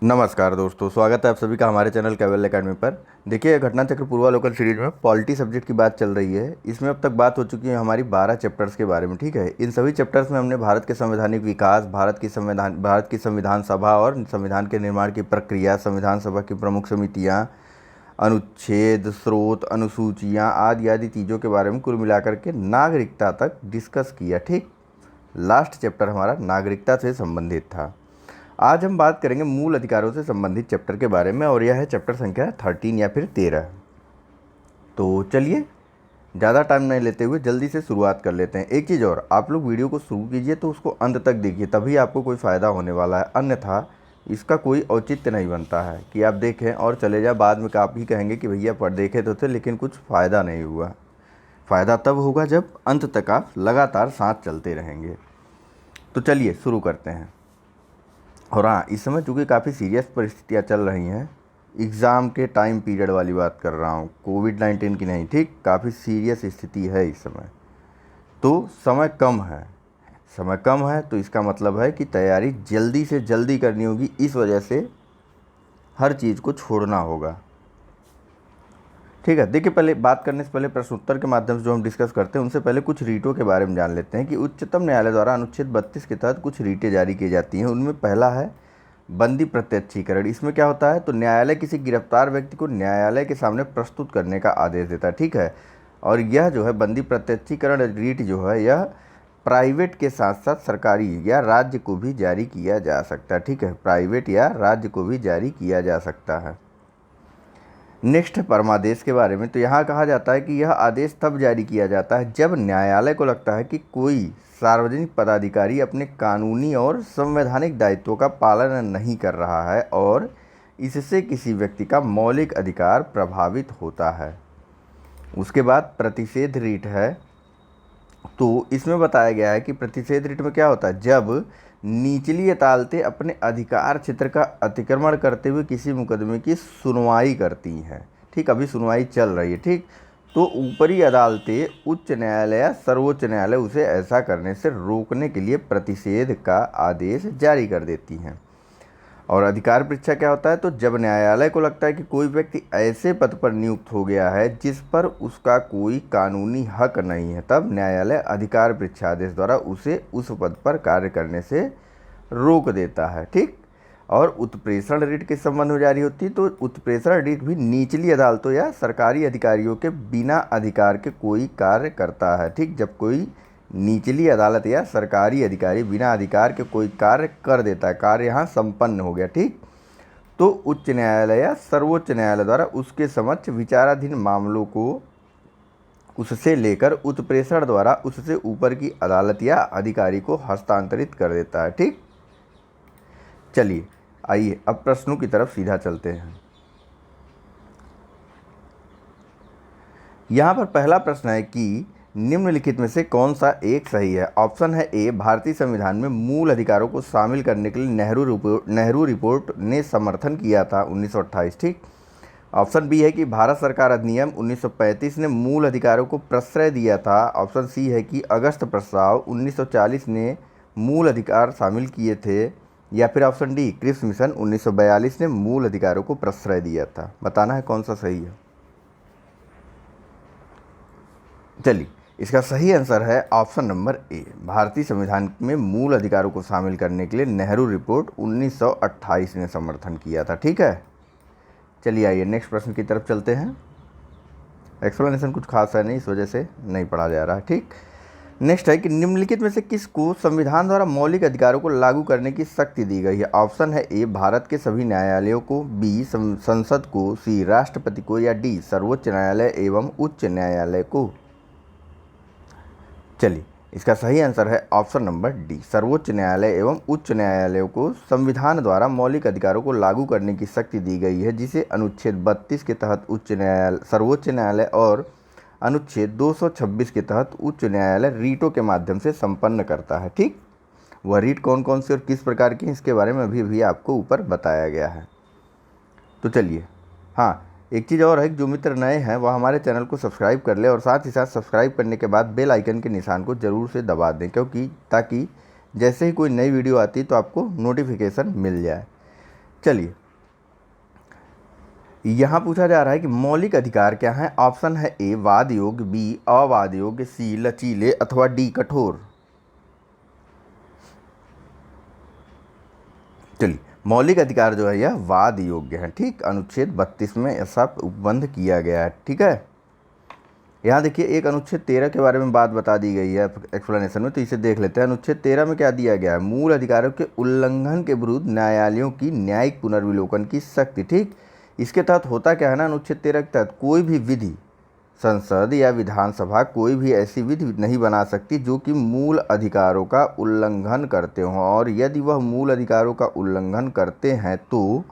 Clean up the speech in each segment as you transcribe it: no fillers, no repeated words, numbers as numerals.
नमस्कार दोस्तों, स्वागत है आप सभी का हमारे चैनल कैवल एकेडमी पर। देखिए, घटना चक्र पूर्वालोकन सीरीज में पॉलिटी सब्जेक्ट की बात चल रही है। इसमें अब तक बात हो चुकी है हमारी 12 चैप्टर्स के बारे में। ठीक है, इन सभी चैप्टर्स में हमने भारत के संवैधानिक विकास, भारत की संविधान सभा और संविधान के निर्माण की प्रक्रिया, संविधान सभा की प्रमुख समितियाँ, अनुच्छेद, स्रोत, अनुसूचियाँ आदि आदि चीज़ों के बारे में कुल मिलाकर के नागरिकता तक डिस्कस किया। ठीक, लास्ट चैप्टर हमारा नागरिकता से संबंधित था। आज हम बात करेंगे मूल अधिकारों से संबंधित चैप्टर के बारे में, और यह है चैप्टर संख्या 13 या फिर 13। तो चलिए, ज़्यादा टाइम नहीं लेते हुए जल्दी से शुरुआत कर लेते हैं। एक चीज़ और, आप लोग वीडियो को शुरू कीजिए तो उसको अंत तक देखिए, तभी आपको कोई फ़ायदा होने वाला है। अन्यथा इसका कोई औचित्य नहीं बनता है कि आप देखें और चले जाए, बाद में आप ही कहेंगे कि भैया पढ़ देखे तो थे लेकिन कुछ फ़ायदा नहीं हुआ। फ़ायदा तब होगा जब अंत तक आप लगातार साथ चलते रहेंगे। तो चलिए शुरू करते हैं। और हाँ, इस समय चूँकि काफ़ी सीरियस परिस्थितियाँ चल रही हैं, एग्ज़ाम के टाइम पीरियड वाली बात कर रहा हूँ, कोविड-19 की नहीं। ठीक, काफ़ी सीरियस स्थिति है इस समय, तो समय कम है तो इसका मतलब है कि तैयारी जल्दी से जल्दी करनी होगी। इस वजह से हर चीज़ को छोड़ना होगा। ठीक है, देखिए, पहले बात करने से पहले प्रश्नोत्तर के माध्यम से जो हम डिस्कस करते हैं उनसे पहले कुछ रीटों के बारे में जान लेते हैं कि उच्चतम न्यायालय द्वारा अनुच्छेद 32 के तहत कुछ रीटें जारी की जाती हैं। उनमें पहला है बंदी प्रत्यक्षीकरण। इसमें क्या होता है, तो न्यायालय किसी गिरफ्तार व्यक्ति को न्यायालय के सामने प्रस्तुत करने का आदेश देता है। ठीक है, और यह जो है बंदी प्रत्यक्षीकरण रीट जो है, यह प्राइवेट के साथ साथ सरकारी या राज्य को भी जारी किया जा सकता है। ठीक है, प्राइवेट या राज्य को भी जारी किया जा सकता है। नेक्स्ट है परमादेश के बारे में। तो यहाँ कहा जाता है कि यह आदेश तब जारी किया जाता है जब न्यायालय को लगता है कि कोई सार्वजनिक पदाधिकारी अपने कानूनी और संवैधानिक दायित्वों का पालन नहीं कर रहा है और इससे किसी व्यक्ति का मौलिक अधिकार प्रभावित होता है। उसके बाद प्रतिषेध रीट है। तो इसमें बताया गया है कि प्रतिषेध रीट में क्या होता है, जब निचली अदालतें अपने अधिकार क्षेत्र का अतिक्रमण करते हुए किसी मुकदमे की सुनवाई करती हैं। ठीक, अभी सुनवाई चल रही है। ठीक, तो ऊपरी अदालतें, उच्च न्यायालय या सर्वोच्च न्यायालय उसे ऐसा करने से रोकने के लिए प्रतिषेध का आदेश जारी कर देती हैं। और अधिकार परीक्षा क्या होता है, तो जब न्यायालय को लगता है कि कोई व्यक्ति ऐसे पद पर नियुक्त हो गया है जिस पर उसका कोई कानूनी हक नहीं है, तब न्यायालय अधिकार परीक्षा आदेश द्वारा उसे उस पद पर कार्य करने से रोक देता है। ठीक, और उत्प्रेषण रीट किस संबंध में जारी होती है, तो उत्प्रेषण रीट भी निचली अदालतों या सरकारी अधिकारियों के बिना अधिकार के कोई कार्य करता है। ठीक, जब कोई निचली अदालत या सरकारी अधिकारी बिना अधिकार के कोई कार्य कर देता है, कार्य यहाँ संपन्न हो गया। ठीक, तो उच्च न्यायालय या सर्वोच्च न्यायालय द्वारा उसके समक्ष विचाराधीन मामलों को उससे लेकर उत्प्रेषण द्वारा उससे ऊपर की अदालत या अधिकारी को हस्तांतरित कर देता है। ठीक, चलिए आइए अब प्रश्नों की तरफ सीधा चलते हैं। यहाँ पर पहला प्रश्न है कि निम्नलिखित में से कौन सा एक सही है। ऑप्शन है ए, भारतीय संविधान में मूल अधिकारों को शामिल करने के लिए नेहरू रिपोर्ट ने समर्थन किया था 1928। ठीक, ऑप्शन बी है कि भारत सरकार अधिनियम 1935 ने मूल अधिकारों को प्रश्रय दिया था। ऑप्शन सी है कि अगस्त प्रस्ताव 1940 ने मूल अधिकार शामिल किए थे। या फिर ऑप्शन डी, क्रिप्स मिशन 1942 ने मूल अधिकारों को प्रश्रय दिया था। बताना है कौन सा सही है। चलिए, इसका सही आंसर है ऑप्शन नंबर ए, भारतीय संविधान में मूल अधिकारों को शामिल करने के लिए नेहरू रिपोर्ट 1928 ने समर्थन किया था। ठीक है, चलिए आइए नेक्स्ट प्रश्न की तरफ चलते हैं। एक्सप्लेनेशन कुछ खास है नहीं, इस वजह से नहीं पढ़ा जा रहा है। ठीक, नेक्स्ट है कि निम्नलिखित में से किसको संविधान द्वारा मौलिक अधिकारों को लागू करने की शक्ति दी गई है। ऑप्शन है ए, भारत के सभी न्यायालयों को, बी, संसद को, सी, राष्ट्रपति को, या डी, सर्वोच्च न्यायालय एवं उच्च न्यायालय को। चलिए, इसका सही आंसर है ऑप्शन नंबर डी, सर्वोच्च न्यायालय एवं उच्च न्यायालयों को संविधान द्वारा मौलिक अधिकारों को लागू करने की शक्ति दी गई है, जिसे अनुच्छेद 32 के तहत सर्वोच्च न्यायालय और अनुच्छेद 226 के तहत उच्च न्यायालय रीटों के माध्यम से संपन्न करता है। ठीक, वह रीट कौन कौन सी और किस प्रकार की, इसके बारे में अभी आपको ऊपर बताया गया है। तो चलिए, हाँ, एक चीज़ और है कि जो मित्र नए हैं वह हमारे चैनल को सब्सक्राइब कर ले और साथ ही साथ सब्सक्राइब करने के बाद बेल आइकन के निशान को ज़रूर से दबा दें, क्योंकि ताकि जैसे ही कोई नई वीडियो आती है तो आपको नोटिफिकेशन मिल जाए। चलिए, यहाँ पूछा जा रहा है कि मौलिक अधिकार क्या हैं। ऑप्शन है ए वाद योग्य, बी अवाद योग्य, सी लचीले अथवा डी कठोर। चलिए, मौलिक अधिकार जो है यह वाद योग्य है। ठीक, अनुच्छेद 32 में ऐसा उपबंध किया गया है। ठीक है, यहाँ देखिए एक अनुच्छेद 13 के बारे में बात बता दी गई है एक्सप्लेनेशन में, तो इसे देख लेते हैं। अनुच्छेद 13 में क्या दिया गया है? मूल अधिकारों के उल्लंघन के विरुद्ध न्यायालयों की न्यायिक पुनर्विलोकन की शक्ति। ठीक, इसके तहत होता क्या है ना, अनुच्छेद 13 के तहत कोई भी विधि संसद या विधानसभा कोई भी ऐसी विधि नहीं बना सकती जो कि मूल अधिकारों का उल्लंघन करते हों, और यदि वह मूल अधिकारों का उल्लंघन करते हैं तो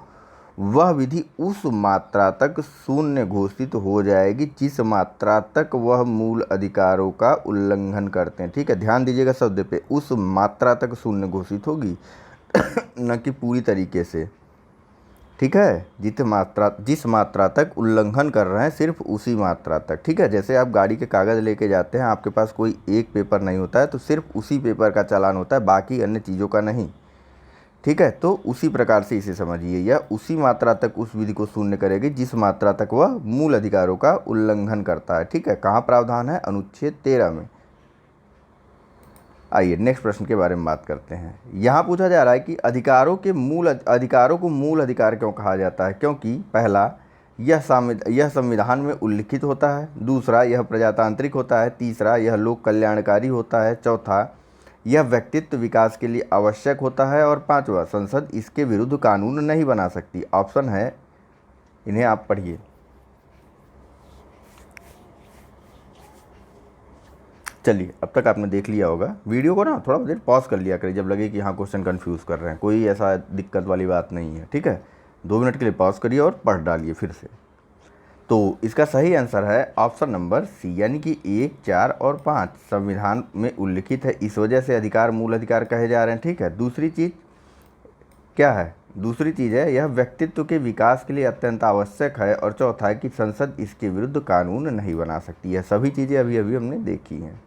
वह विधि उस मात्रा तक शून्य घोषित हो जाएगी जिस मात्रा तक वह मूल अधिकारों का उल्लंघन करते हैं। ठीक है, ध्यान दीजिएगा शब्द पे, उस मात्रा तक शून्य घोषित होगी न कि पूरी तरीके से। ठीक है, जिस मात्रा तक उल्लंघन कर रहे हैं सिर्फ उसी मात्रा तक। ठीक है, जैसे आप गाड़ी के कागज़ लेके जाते हैं, आपके पास कोई एक पेपर नहीं होता है तो सिर्फ उसी पेपर का चालान होता है, बाकी अन्य चीज़ों का नहीं। ठीक है, तो उसी प्रकार से इसे समझिए, यह उसी मात्रा तक उस विधि को शून्य करेगी जिस मात्रा तक वह मूल अधिकारों का उल्लंघन करता है। ठीक है, कहाँ प्रावधान है? अनुच्छेद 13 में। आइए नेक्स्ट प्रश्न के बारे में बात करते हैं। यहाँ पूछा जा रहा है कि अधिकारों को मूल अधिकार क्यों कहा जाता है? क्योंकि पहला, यह संविधान में उल्लिखित होता है। दूसरा, यह प्रजातांत्रिक होता है। तीसरा, यह लोक कल्याणकारी होता है। चौथा, यह व्यक्तित्व विकास के लिए आवश्यक होता है। और पांचवा, संसद इसके विरुद्ध कानून नहीं बना सकती। ऑप्शन है, इन्हें आप पढ़िए। चलिए, अब तक आपने देख लिया होगा। वीडियो को ना थोड़ा देर पॉज कर लिया करिए जब लगे कि हाँ क्वेश्चन कंफ्यूज कर रहे हैं, कोई ऐसा दिक्कत वाली बात नहीं है। ठीक है, 2 मिनट के लिए पॉज करिए और पढ़ डालिए फिर से। तो इसका सही आंसर है ऑप्शन नंबर सी, यानी कि 1, 4 और 5 संविधान में उल्लिखित है, इस वजह से अधिकार मूल अधिकार कहे जा रहे हैं। ठीक है, दूसरी चीज़ क्या है? दूसरी चीज़ है यह व्यक्तित्व के विकास के लिए अत्यंत आवश्यक है। और चौथा है कि संसद इसके विरुद्ध कानून नहीं बना सकती है। सभी चीज़ें अभी अभी हमने देखी हैं।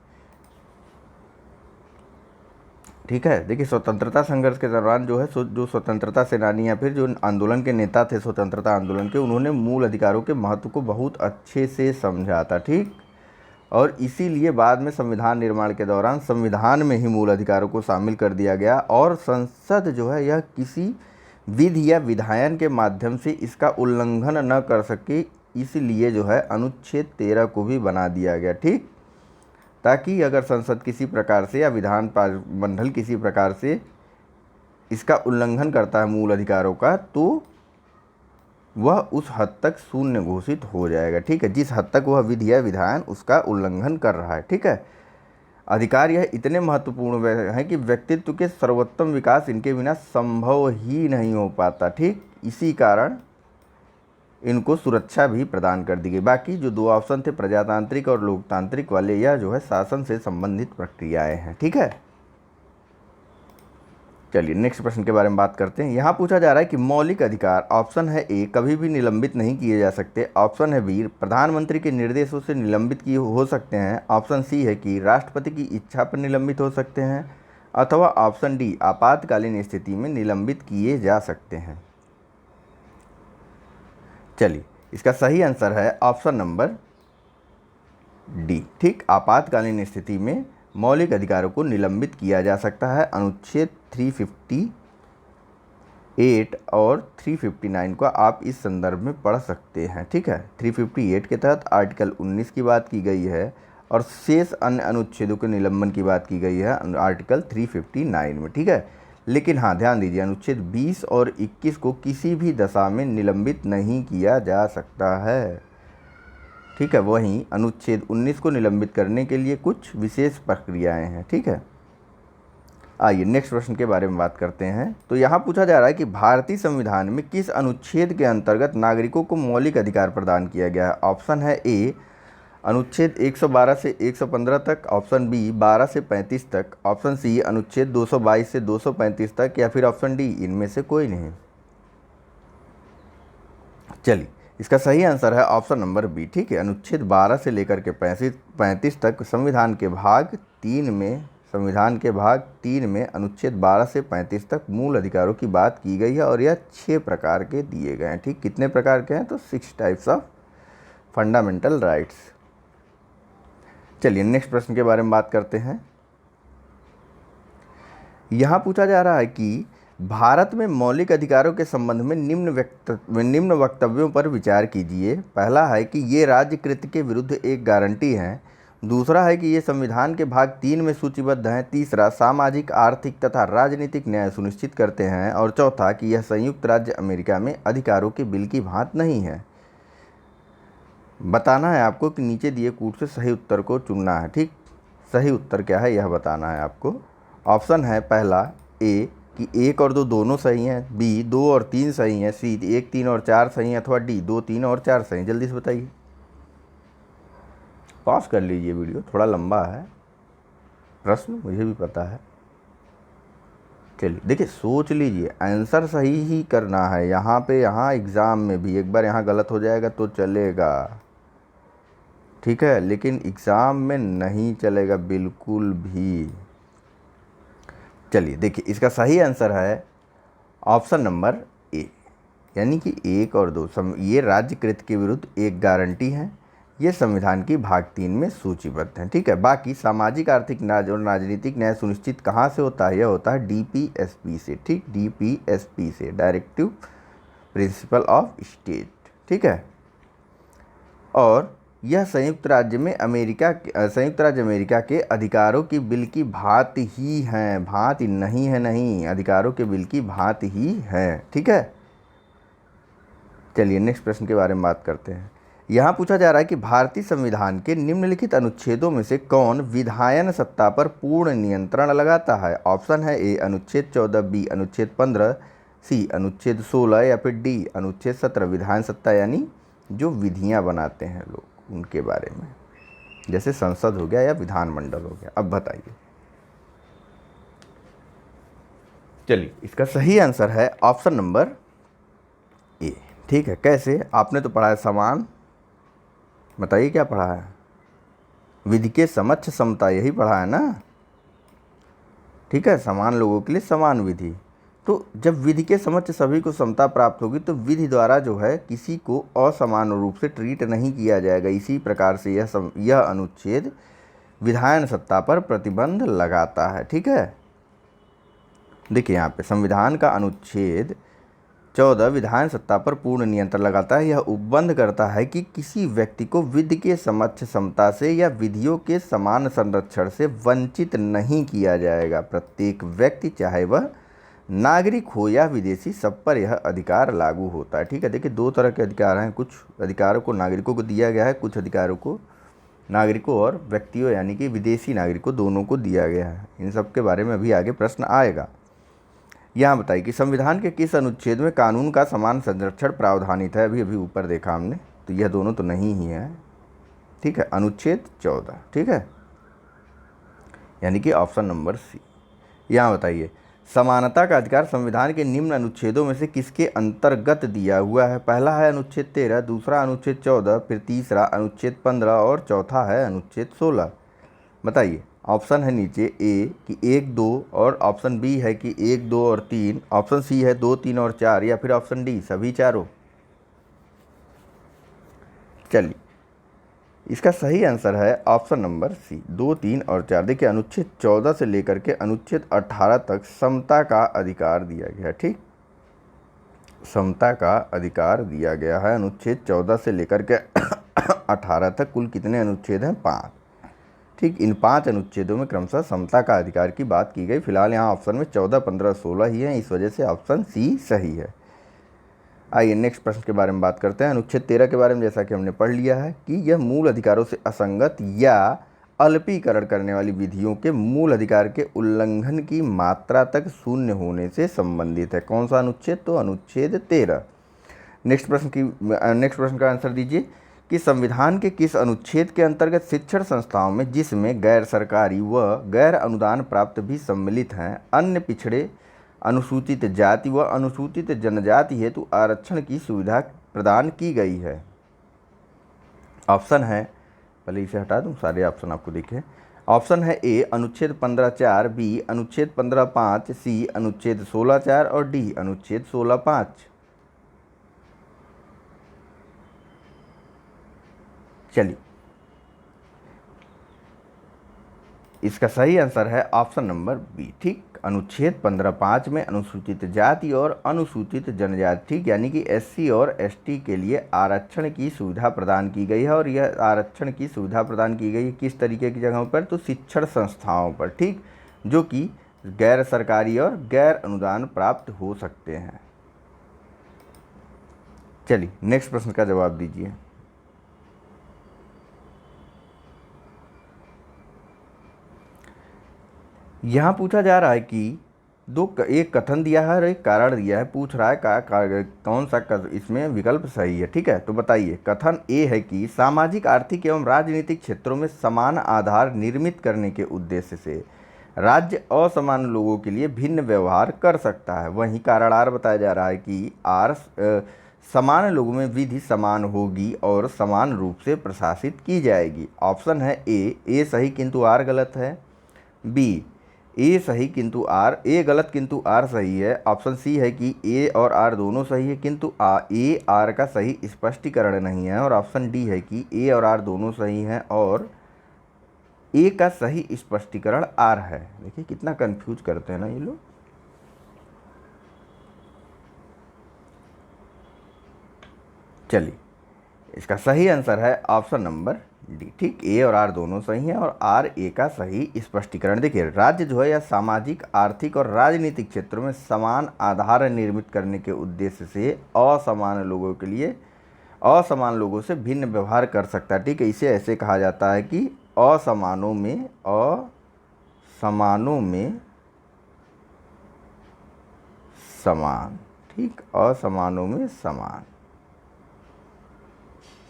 ठीक है, देखिए स्वतंत्रता संघर्ष के दौरान जो है जो स्वतंत्रता सेनानी या फिर जो आंदोलन के नेता थे स्वतंत्रता आंदोलन के, उन्होंने मूल अधिकारों के महत्व को बहुत अच्छे से समझा था। ठीक, और इसीलिए बाद में संविधान निर्माण के दौरान संविधान में ही मूल अधिकारों को शामिल कर दिया गया, और संसद जो है यह किसी विधि या विधायन के माध्यम से इसका उल्लंघन न कर सके, इसलिए जो है अनुच्छेद 13 को भी बना दिया गया। ठीक, ताकि अगर संसद किसी प्रकार से या विधान मंडल किसी प्रकार से इसका उल्लंघन करता है मूल अधिकारों का, तो वह उस हद तक शून्य घोषित हो जाएगा। ठीक है, जिस हद तक वह विधि या विधान उसका उल्लंघन कर रहा है। ठीक है, अधिकार यह इतने महत्वपूर्ण हैं कि व्यक्तित्व के सर्वोत्तम विकास इनके बिना संभव ही नहीं हो पाता। ठीक, इसी कारण इनको सुरक्षा भी प्रदान कर दी गई। बाकी जो 2 ऑप्शन थे प्रजातांत्रिक और लोकतांत्रिक वाले, यह जो है शासन से संबंधित प्रक्रियाएं हैं। ठीक है, चलिए नेक्स्ट प्रश्न के बारे में बात करते हैं। यहाँ पूछा जा रहा है कि मौलिक अधिकार, ऑप्शन है ए कभी भी निलंबित नहीं किए जा सकते। ऑप्शन है बी प्रधानमंत्री के निर्देशों से निलंबित किए हो सकते हैं। ऑप्शन सी है कि राष्ट्रपति की इच्छा पर निलंबित हो सकते हैं। अथवा ऑप्शन डी आपातकालीन स्थिति में निलंबित किए जा सकते हैं। चलिए, इसका सही आंसर है ऑप्शन नंबर डी। ठीक, आपातकालीन स्थिति में मौलिक अधिकारों को निलंबित किया जा सकता है। अनुच्छेद 358 और 359 को आप इस संदर्भ में पढ़ सकते हैं। ठीक है, 358 के तहत आर्टिकल 19 की बात की गई है और शेष अन्य अनुच्छेदों के निलंबन की बात की गई है आर्टिकल 359 में। ठीक है, लेकिन हाँ ध्यान दीजिए, अनुच्छेद 20 और 21 को किसी भी दशा में निलंबित नहीं किया जा सकता है। ठीक है, वहीं अनुच्छेद 19 को निलंबित करने के लिए कुछ विशेष प्रक्रियाएं हैं। ठीक है, आइए नेक्स्ट प्रश्न के बारे में बात करते हैं। तो यहाँ पूछा जा रहा है कि भारतीय संविधान में किस अनुच्छेद के अंतर्गत नागरिकों को मौलिक अधिकार प्रदान किया गया है। ऑप्शन है ए अनुच्छेद 112 से 115 तक, ऑप्शन बी 12 से 35 तक, ऑप्शन सी अनुच्छेद 222 से 235 तक, या फिर ऑप्शन डी इनमें से कोई नहीं। चलिए, इसका सही आंसर है ऑप्शन नंबर बी। ठीक है, अनुच्छेद 12 से लेकर के 35 तक संविधान के भाग 3 में संविधान के भाग 3 में अनुच्छेद 12 से 35 तक मूल अधिकारों की बात की गई है और यह 6 प्रकार के दिए गए हैं। ठीक, कितने प्रकार के हैं? तो 6 टाइप्स ऑफ फंडामेंटल राइट्स। चलिए नेक्स्ट प्रश्न के बारे में बात करते हैं। यहाँ पूछा जा रहा है कि भारत में मौलिक अधिकारों के संबंध में निम्न वक्तव्यों पर विचार कीजिए। पहला है कि ये राज्यकृत के विरुद्ध एक गारंटी है। दूसरा है कि ये संविधान के भाग 3 में सूचीबद्ध हैं। तीसरा, सामाजिक, आर्थिक तथा राजनीतिक न्याय सुनिश्चित करते हैं। और चौथा कि यह संयुक्त राज्य अमेरिका में अधिकारों के बिल की भांति नहीं है। बताना है आपको कि नीचे दिए कूट से सही उत्तर को चुनना है। ठीक, सही उत्तर क्या है यह बताना है आपको। ऑप्शन है पहला ए कि 1 और 2 दोनों सही हैं, बी 2 और 3 सही हैं, सी 1, 3 और 4 सही हैं, अथवा डी 2, 3 और 4 सही हैं। जल्दी से बताइए। पॉज कर लीजिए, वीडियो थोड़ा लंबा है, प्रश्न मुझे भी पता है। चलिए देखिए, सोच लीजिए, आंसर सही ही करना है यहाँ पे। यहाँ एग्ज़ाम में भी एक बार यहाँ गलत हो जाएगा तो चलेगा, ठीक है, लेकिन एग्ज़ाम में नहीं चलेगा बिल्कुल भी। चलिए देखिए, इसका सही आंसर है ऑप्शन नंबर ए, यानी कि 1 और 2 ये राज्यकृत के विरुद्ध एक गारंटी है। ये संविधान की भाग 3 में सूचीबद्ध हैं। ठीक है, बाकी सामाजिक, आर्थिक और राजनीतिक न्याय सुनिश्चित कहाँ से होता है? यह होता है DPSP से। ठीक, DPSP से, डायरेक्टिव प्रिंसिपल ऑफ स्टेट। ठीक है, और यह संयुक्त राज्य अमेरिका के अधिकारों की बिल की भांति ही हैं। भांति नहीं है, नहीं, अधिकारों के बिल की भांति ही है। ठीक है, चलिए नेक्स्ट प्रश्न के बारे में बात करते हैं। यहाँ पूछा जा रहा है कि भारतीय संविधान के निम्नलिखित अनुच्छेदों में से कौन विधायन सत्ता पर पूर्ण नियंत्रण लगाता है? ऑप्शन है ए अनुच्छेद 14, बी अनुच्छेद 15, सी अनुच्छेद 16 या फिर डी अनुच्छेद 17। विधायन सत्ता यानी जो विधियाँ बनाते हैं लोग, उनके बारे में, जैसे संसद हो गया या विधानमंडल हो गया। अब बताइए। चलिए, इसका सही आंसर है ऑप्शन नंबर ए। ठीक है, कैसे? आपने तो पढ़ा है समान, बताइए क्या पढ़ा है? विधि के समक्ष समता, यही पढ़ा है ना? ठीक है, समान लोगों के लिए समान विधि। तो जब विधि के समक्ष सभी को समता प्राप्त होगी तो विधि द्वारा जो है किसी को असमान रूप से ट्रीट नहीं किया जाएगा। इसी प्रकार से यह अनुच्छेद विधायन सत्ता पर प्रतिबंध लगाता है। ठीक है, देखिए यहाँ पे संविधान का अनुच्छेद 14 विधायन सत्ता पर पूर्ण नियंत्रण लगाता है। यह उपबंध करता है कि किसी व्यक्ति को विधि के समक्ष समता से या विधियों के समान संरक्षण से वंचित नहीं किया जाएगा। प्रत्येक व्यक्ति, चाहे वह नागरिक हो या विदेशी, सब पर यह अधिकार लागू होता है। ठीक है, देखिए 2 तरह के अधिकार हैं। कुछ अधिकारों को नागरिकों को दिया गया है, कुछ अधिकारों को नागरिकों और व्यक्तियों यानी कि विदेशी नागरिकों दोनों को दिया गया है। इन सब के बारे में अभी आगे प्रश्न आएगा। यहाँ बताइए कि संविधान के किस अनुच्छेद में कानून का समान संरक्षण प्रावधानित है? अभी ऊपर देखा हमने, तो यह दोनों तो नहीं ही है। ठीक है, अनुच्छेद 14। ठीक है, यानी कि ऑप्शन नंबर सी। यहाँ बताइए, समानता का अधिकार संविधान के निम्न अनुच्छेदों में से किसके अंतर्गत दिया हुआ है? पहला है अनुच्छेद 13, दूसरा अनुच्छेद 14, फिर तीसरा अनुच्छेद 15 और चौथा है अनुच्छेद 16। बताइए। ऑप्शन है नीचे ए कि 1, 2 और ऑप्शन बी है कि 1, 2 और 3, ऑप्शन सी है 2, 3 और 4 या फिर ऑप्शन डी सभी चारों। चलिए, इसका सही आंसर है ऑप्शन नंबर सी, 2, 3 और 4। देखिए, अनुच्छेद 14 से लेकर के अनुच्छेद 18 तक समता का अधिकार दिया गया है। ठीक, समता का अधिकार दिया गया है अनुच्छेद 14 से लेकर के 18 तक। कुल कितने अनुच्छेद हैं? 5। ठीक, इन 5 अनुच्छेदों में क्रमशः समता का अधिकार की बात की गई। फिलहाल यहाँ ऑप्शन में 14, 15, 16 ही है, इस वजह से ऑप्शन सी सही है। आइए नेक्स्ट प्रश्न के बारे में बात करते हैं। अनुच्छेद 13 के बारे में जैसा कि हमने पढ़ लिया है कि यह मूल अधिकारों से असंगत या अल्पीकरण करने वाली विधियों के मूल अधिकार के उल्लंघन की मात्रा तक शून्य होने से संबंधित है। कौन सा अनुच्छेद? तो अनुच्छेद 13। नेक्स्ट प्रश्न का आंसर दीजिए कि संविधान के किस अनुच्छेद के अंतर्गत शिक्षण संस्थाओं में, जिसमें गैर सरकारी व गैर अनुदान प्राप्त भी सम्मिलित हैं, अन्य पिछड़े, अनुसूचित जाति व अनुसूचित जनजाति हेतु आरक्षण की सुविधा प्रदान की गई है? ऑप्शन है, पहले इसे हटा दूं, सारे ऑप्शन आपको दिखे। ऑप्शन है ए अनुच्छेद 15(4), बी अनुच्छेद 15(5), सी अनुच्छेद 16(4) और डी अनुच्छेद 16(5)। चलिए, इसका सही आंसर है ऑप्शन नंबर बी। ठीक, अनुच्छेद 15(5) में अनुसूचित जाति और अनुसूचित जनजाति, ठीक, यानी कि एससी और एसटी के लिए आरक्षण की सुविधा प्रदान की गई है। और यह आरक्षण की सुविधा प्रदान की गई है किस तरीके की जगहों पर? तो शिक्षण संस्थाओं पर, ठीक, जो कि गैर सरकारी और गैर अनुदान प्राप्त हो सकते हैं। चलिए, नेक्स्ट प्रश्न का जवाब दीजिए। यहाँ पूछा जा रहा है कि एक कथन दिया है और एक कारण दिया है। पूछ रहा है कौन सा इसमें विकल्प सही है। ठीक है, तो बताइए। कथन ए है कि सामाजिक, आर्थिक एवं राजनीतिक क्षेत्रों में समान आधार निर्मित करने के उद्देश्य से राज्य असमान लोगों के लिए भिन्न व्यवहार कर सकता है। वहीं कारण आर बताया जा रहा है कि समान लोगों में विधि समान होगी और समान रूप से प्रशासित की जाएगी। ऑप्शन है ए सही किंतु आर गलत है, बी ए सही किंतु आर, ए गलत किंतु आर सही है। ऑप्शन सी है कि ए और आर दोनों सही है किंतु ए आर का सही स्पष्टीकरण नहीं है। और ऑप्शन डी है कि ए और आर दोनों सही हैं और ए का सही स्पष्टीकरण आर है। देखिए कितना कंफ्यूज करते हैं ना ये लोग। चलिए, इसका सही आंसर है ऑप्शन नंबर डी। ठीक, ए और आर दोनों सही हैं और आर ए का सही स्पष्टीकरण। देखिए, राज्य जो है यह सामाजिक, आर्थिक और राजनीतिक क्षेत्रों में समान आधार निर्मित करने के उद्देश्य से असमान लोगों के लिए असमान लोगों से भिन्न व्यवहार कर सकता है। ठीक है, इसे ऐसे कहा जाता है कि असमानों में समान। ठीक, असमानों में समान,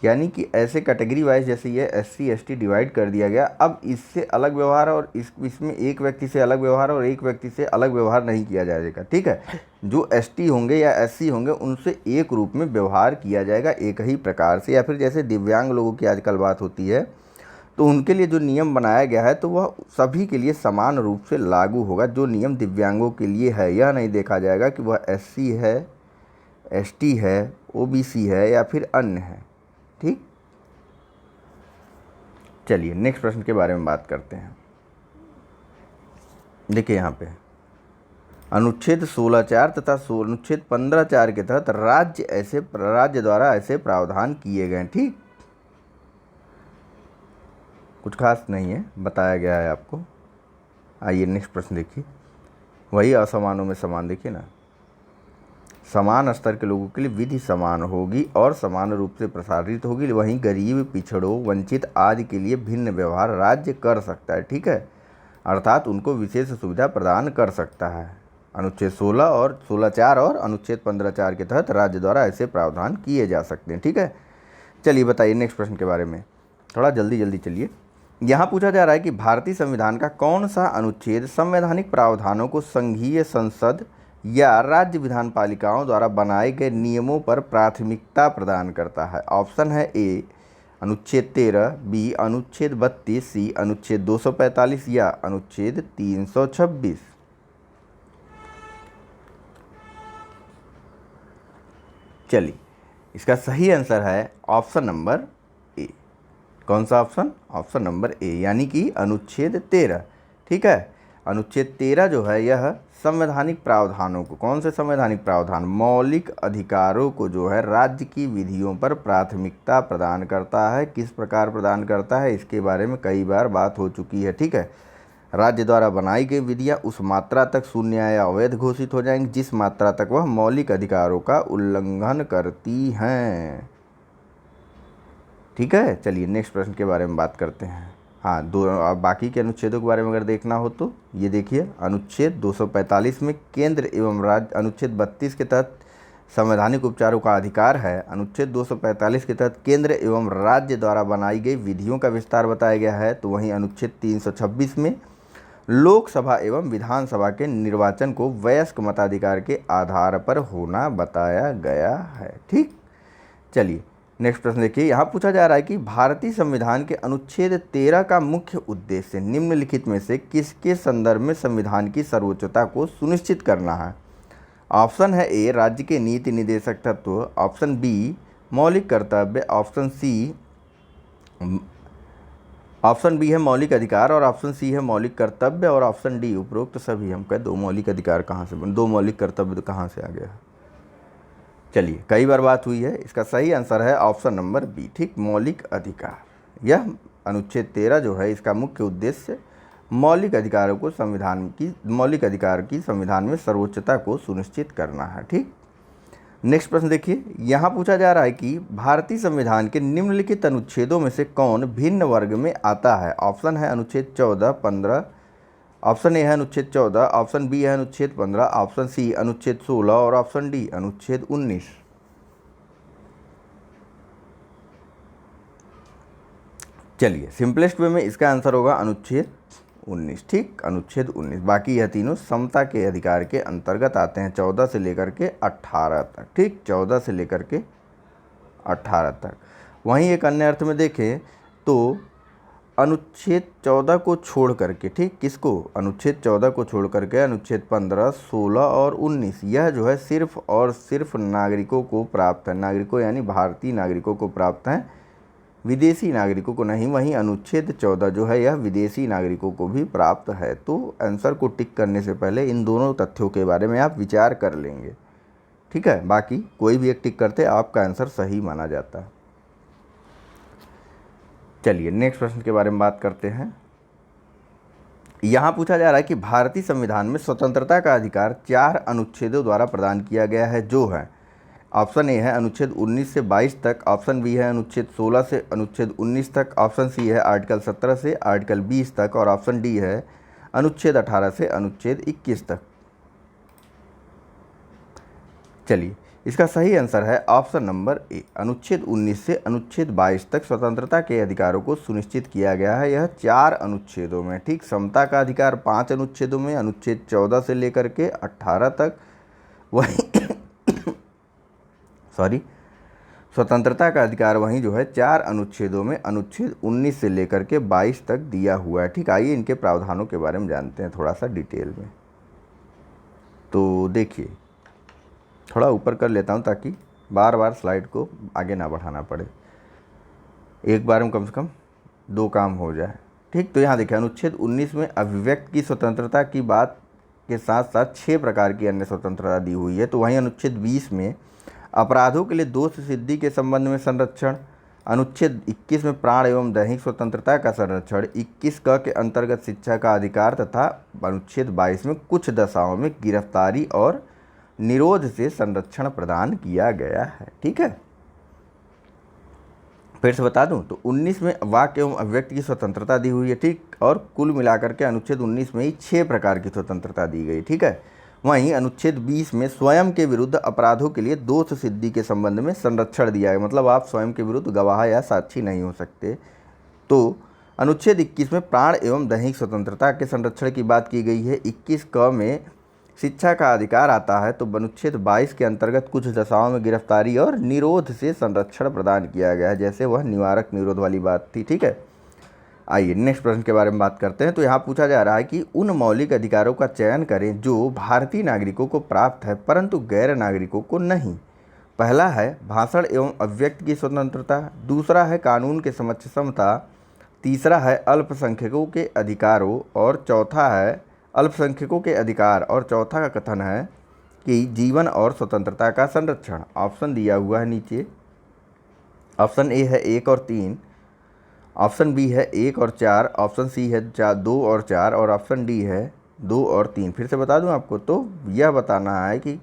यानी कि ऐसे कैटेगरी वाइज जैसे ये एससी एसटी डिवाइड कर दिया गया। अब इससे अलग व्यवहार और इसमें एक व्यक्ति से अलग व्यवहार और एक व्यक्ति से अलग व्यवहार नहीं किया जाएगा। ठीक है, जो एसटी होंगे या एससी होंगे उनसे एक रूप में व्यवहार किया जाएगा, एक ही प्रकार से। या फिर जैसे दिव्यांग लोगों की आजकल बात होती है तो उनके लिए जो नियम बनाया गया है तो वह सभी के लिए समान रूप से लागू होगा। जो नियम दिव्यांगों के लिए है यह नहीं देखा जाएगा कि वह एससी है, एसटी है, ओबीसी है या फिर अन्य है। ठीक, चलिए नेक्स्ट प्रश्न के बारे में बात करते हैं। देखिए यहाँ पे अनुच्छेद 16(4) तथा अनुच्छेद 15(4) के तहत राज्य द्वारा ऐसे प्रावधान किए गए। ठीक, कुछ खास नहीं है, बताया गया है आपको। आइए नेक्स्ट प्रश्न देखिए। वही असमानों में समान, देखिए ना, समान स्तर के लोगों के लिए विधि समान होगी और समान रूप से प्रसारित होगी। वहीं गरीब, पिछड़ों, वंचित आदि के लिए भिन्न व्यवहार राज्य कर सकता है। ठीक है, अर्थात उनको विशेष सुविधा प्रदान कर सकता है। अनुच्छेद 16(4) और अनुच्छेद 15(4) के तहत राज्य द्वारा ऐसे प्रावधान किए जा सकते हैं। ठीक है, चलिए बताइए नेक्स्ट प्रश्न के बारे में। थोड़ा जल्दी जल्दी चलिए। यहाँ पूछा जा रहा है कि भारतीय संविधान का कौन सा अनुच्छेद संवैधानिक प्रावधानों को संघीय संसद या राज्य विधान पालिकाओं द्वारा बनाए गए नियमों पर प्राथमिकता प्रदान करता है। ऑप्शन है ए अनुच्छेद 13, बी अनुच्छेद 32, सी अनुच्छेद 245 या अनुच्छेद 326। चलिए, इसका सही आंसर है ऑप्शन नंबर ए। कौन सा ऑप्शन? ऑप्शन नंबर ए, यानी कि अनुच्छेद 13। ठीक है, अनुच्छेद 13 जो है यह संवैधानिक प्रावधानों को, कौन से संवैधानिक प्रावधान? मौलिक अधिकारों को जो है राज्य की विधियों पर प्राथमिकता प्रदान करता है। किस प्रकार प्रदान करता है इसके बारे में कई बार बात हो चुकी है। ठीक है, राज्य द्वारा बनाई गई विधियां उस मात्रा तक शून्य या अवैध घोषित हो जाएंगी जिस मात्रा तक वह मौलिक अधिकारों का उल्लंघन करती हैं। ठीक है, चलिए नेक्स्ट प्रश्न के बारे में बात करते हैं। हाँ, बाकी के अनुच्छेदों के बारे में अगर देखना हो तो ये देखिए, अनुच्छेद 245 में केंद्र एवं राज्य, अनुच्छेद 32 के तहत संवैधानिक उपचारों का अधिकार है। अनुच्छेद 245 के तहत केंद्र एवं राज्य द्वारा बनाई गई विधियों का विस्तार बताया गया है। तो वहीं अनुच्छेद 326 में लोकसभा एवं विधानसभा के निर्वाचन को वयस्क मताधिकार के आधार पर होना बताया गया है। ठीक, चलिए नेक्स्ट प्रश्न देखिए, यहाँ पूछा जा रहा है कि भारतीय संविधान के अनुच्छेद 13 का मुख्य उद्देश्य निम्नलिखित में से किसके संदर्भ में संविधान की सर्वोच्चता को सुनिश्चित करना है। ऑप्शन है ए राज्य के नीति निदेशक तत्व, ऑप्शन बी मौलिक कर्तव्य, ऑप्शन बी है मौलिक अधिकार और ऑप्शन सी है मौलिक कर्तव्य और ऑप्शन डी उपरोक्त तो सभी। हम कहें दो मौलिक अधिकार कहाँ से बने, दो मौलिक कर्तव्य तो कहाँ से आ गया। चलिए, कई बार बात हुई है, इसका सही आंसर है ऑप्शन नंबर बी, ठीक, मौलिक अधिकार। यह अनुच्छेद 13 जो है इसका मुख्य उद्देश्य मौलिक अधिकारों को मौलिक अधिकार की संविधान में सर्वोच्चता को सुनिश्चित करना है, ठीक। नेक्स्ट प्रश्न देखिए, यहाँ पूछा जा रहा है कि भारतीय संविधान के निम्नलिखित अनुच्छेदों में से कौन भिन्न वर्ग में आता है। ऑप्शन है अनुच्छेद 14, 15, ऑप्शन ए है अनुच्छेद 14, ऑप्शन बी है अनुच्छेद 15, ऑप्शन सी अनुच्छेद 16 और ऑप्शन डी अनुच्छेद 19। चलिए, सिंपलेस्ट वे में इसका आंसर होगा अनुच्छेद 19, ठीक, अनुच्छेद 19। बाकी यह तीनों समता के अधिकार के अंतर्गत आते हैं, 14 से लेकर के 18 तक, ठीक, 14 से लेकर के 18 तक। वहीं एक अन्य अर्थ में देखें तो अनुच्छेद 14 को छोड़ करके, ठीक, किसको, अनुच्छेद 14 को छोड़ करके अनुच्छेद 15, 16 और 19 यह जो है सिर्फ और सिर्फ नागरिकों को प्राप्त है, नागरिकों यानी भारतीय नागरिकों को प्राप्त हैं, विदेशी नागरिकों को नहीं। वहीं अनुच्छेद 14 जो है यह विदेशी नागरिकों को भी प्राप्त है। तो आंसर को टिक करने से पहले इन दोनों तथ्यों के बारे में आप विचार कर लेंगे, ठीक है। बाकी कोई भी एक टिक करते आपका आंसर सही माना जाता है। चलिए, नेक्स्ट प्रश्न के बारे में बात करते हैं। यहाँ पूछा जा रहा है कि भारतीय संविधान में स्वतंत्रता का अधिकार 4 अनुच्छेदों द्वारा प्रदान किया गया है, जो है ऑप्शन ए है अनुच्छेद 19 से 22 तक, ऑप्शन बी है अनुच्छेद 16 से अनुच्छेद 19 तक, ऑप्शन सी है आर्टिकल 17 से आर्टिकल 20 तक और ऑप्शन डी है अनुच्छेद 18 से अनुच्छेद 21 तक। चलिए, इसका सही आंसर है ऑप्शन नंबर ए, अनुच्छेद 19 से अनुच्छेद 22 तक स्वतंत्रता के अधिकारों को सुनिश्चित किया गया है, यह 4 अनुच्छेदों में, ठीक। समता का अधिकार 5 अनुच्छेदों में, अनुच्छेद 14 से लेकर के 18 तक। वहीं स्वतंत्रता का अधिकार वहीं जो है 4 अनुच्छेदों में, अनुच्छेद 19 से लेकर के 22 तक दिया हुआ है, ठीक। आइए इनके प्रावधानों के बारे में जानते हैं थोड़ा सा डिटेल में। तो देखिए, थोड़ा ऊपर कर लेता हूं ताकि बार बार स्लाइड को आगे ना बढ़ाना पड़े, एक बार में कम से कम 2 काम हो जाए, ठीक। तो यहाँ देखिए, अनुच्छेद 19 में अभिव्यक्ति की स्वतंत्रता की बात के साथ साथ 6 प्रकार की अन्य स्वतंत्रता दी हुई है। तो वहीं अनुच्छेद 20 में अपराधों के लिए दोष सिद्धि के संबंध में संरक्षण, अनुच्छेद 21 में प्राण एवं दैहिक स्वतंत्रता का संरक्षण, 21 क के अंतर्गत शिक्षा का अधिकार तथा अनुच्छेद 22 में कुछ दशाओं में गिरफ्तारी और निरोध से संरक्षण प्रदान किया गया है, ठीक है। फिर से बता दूं तो 19 में वाक्य एवं अभिव्यक्ति की स्वतंत्रता दी हुई है, ठीक, और कुल मिलाकर के अनुच्छेद 19 में ही 6 प्रकार की स्वतंत्रता दी गई, ठीक है। वहीं अनुच्छेद 20 में स्वयं के विरुद्ध अपराधों के लिए दोष सिद्धि के संबंध में संरक्षण दिया है, मतलब आप स्वयं के विरुद्ध गवाह या साक्षी नहीं हो सकते। तो अनुच्छेद 21 में प्राण एवं दैहिक स्वतंत्रता के संरक्षण की बात की गई है। 21 क में शिक्षा का अधिकार आता है। तो अनुच्छेद 22 के अंतर्गत कुछ दशाओं में गिरफ्तारी और निरोध से संरक्षण प्रदान किया गया है, जैसे वह निवारक निरोध वाली बात थी, ठीक है। आइए नेक्स्ट प्रश्न के बारे में बात करते हैं। तो यहाँ पूछा जा रहा है कि उन मौलिक अधिकारों का चयन करें जो भारतीय नागरिकों को प्राप्त है परंतु गैर नागरिकों को नहीं। पहला है भाषण एवं अभिव्यक्ति की स्वतंत्रता, दूसरा है कानून के समक्ष समता, तीसरा है अल्पसंख्यकों के अधिकारों और चौथा है अल्पसंख्यकों के अधिकार और चौथा का कथन है कि जीवन और स्वतंत्रता का संरक्षण। ऑप्शन दिया हुआ है नीचे। ऑप्शन ए है 1 और 3, ऑप्शन बी है 1 और 4, ऑप्शन सी है 2 और 4 और ऑप्शन डी है 2 और 3। फिर से बता दूं आपको, तो यह बताना है कि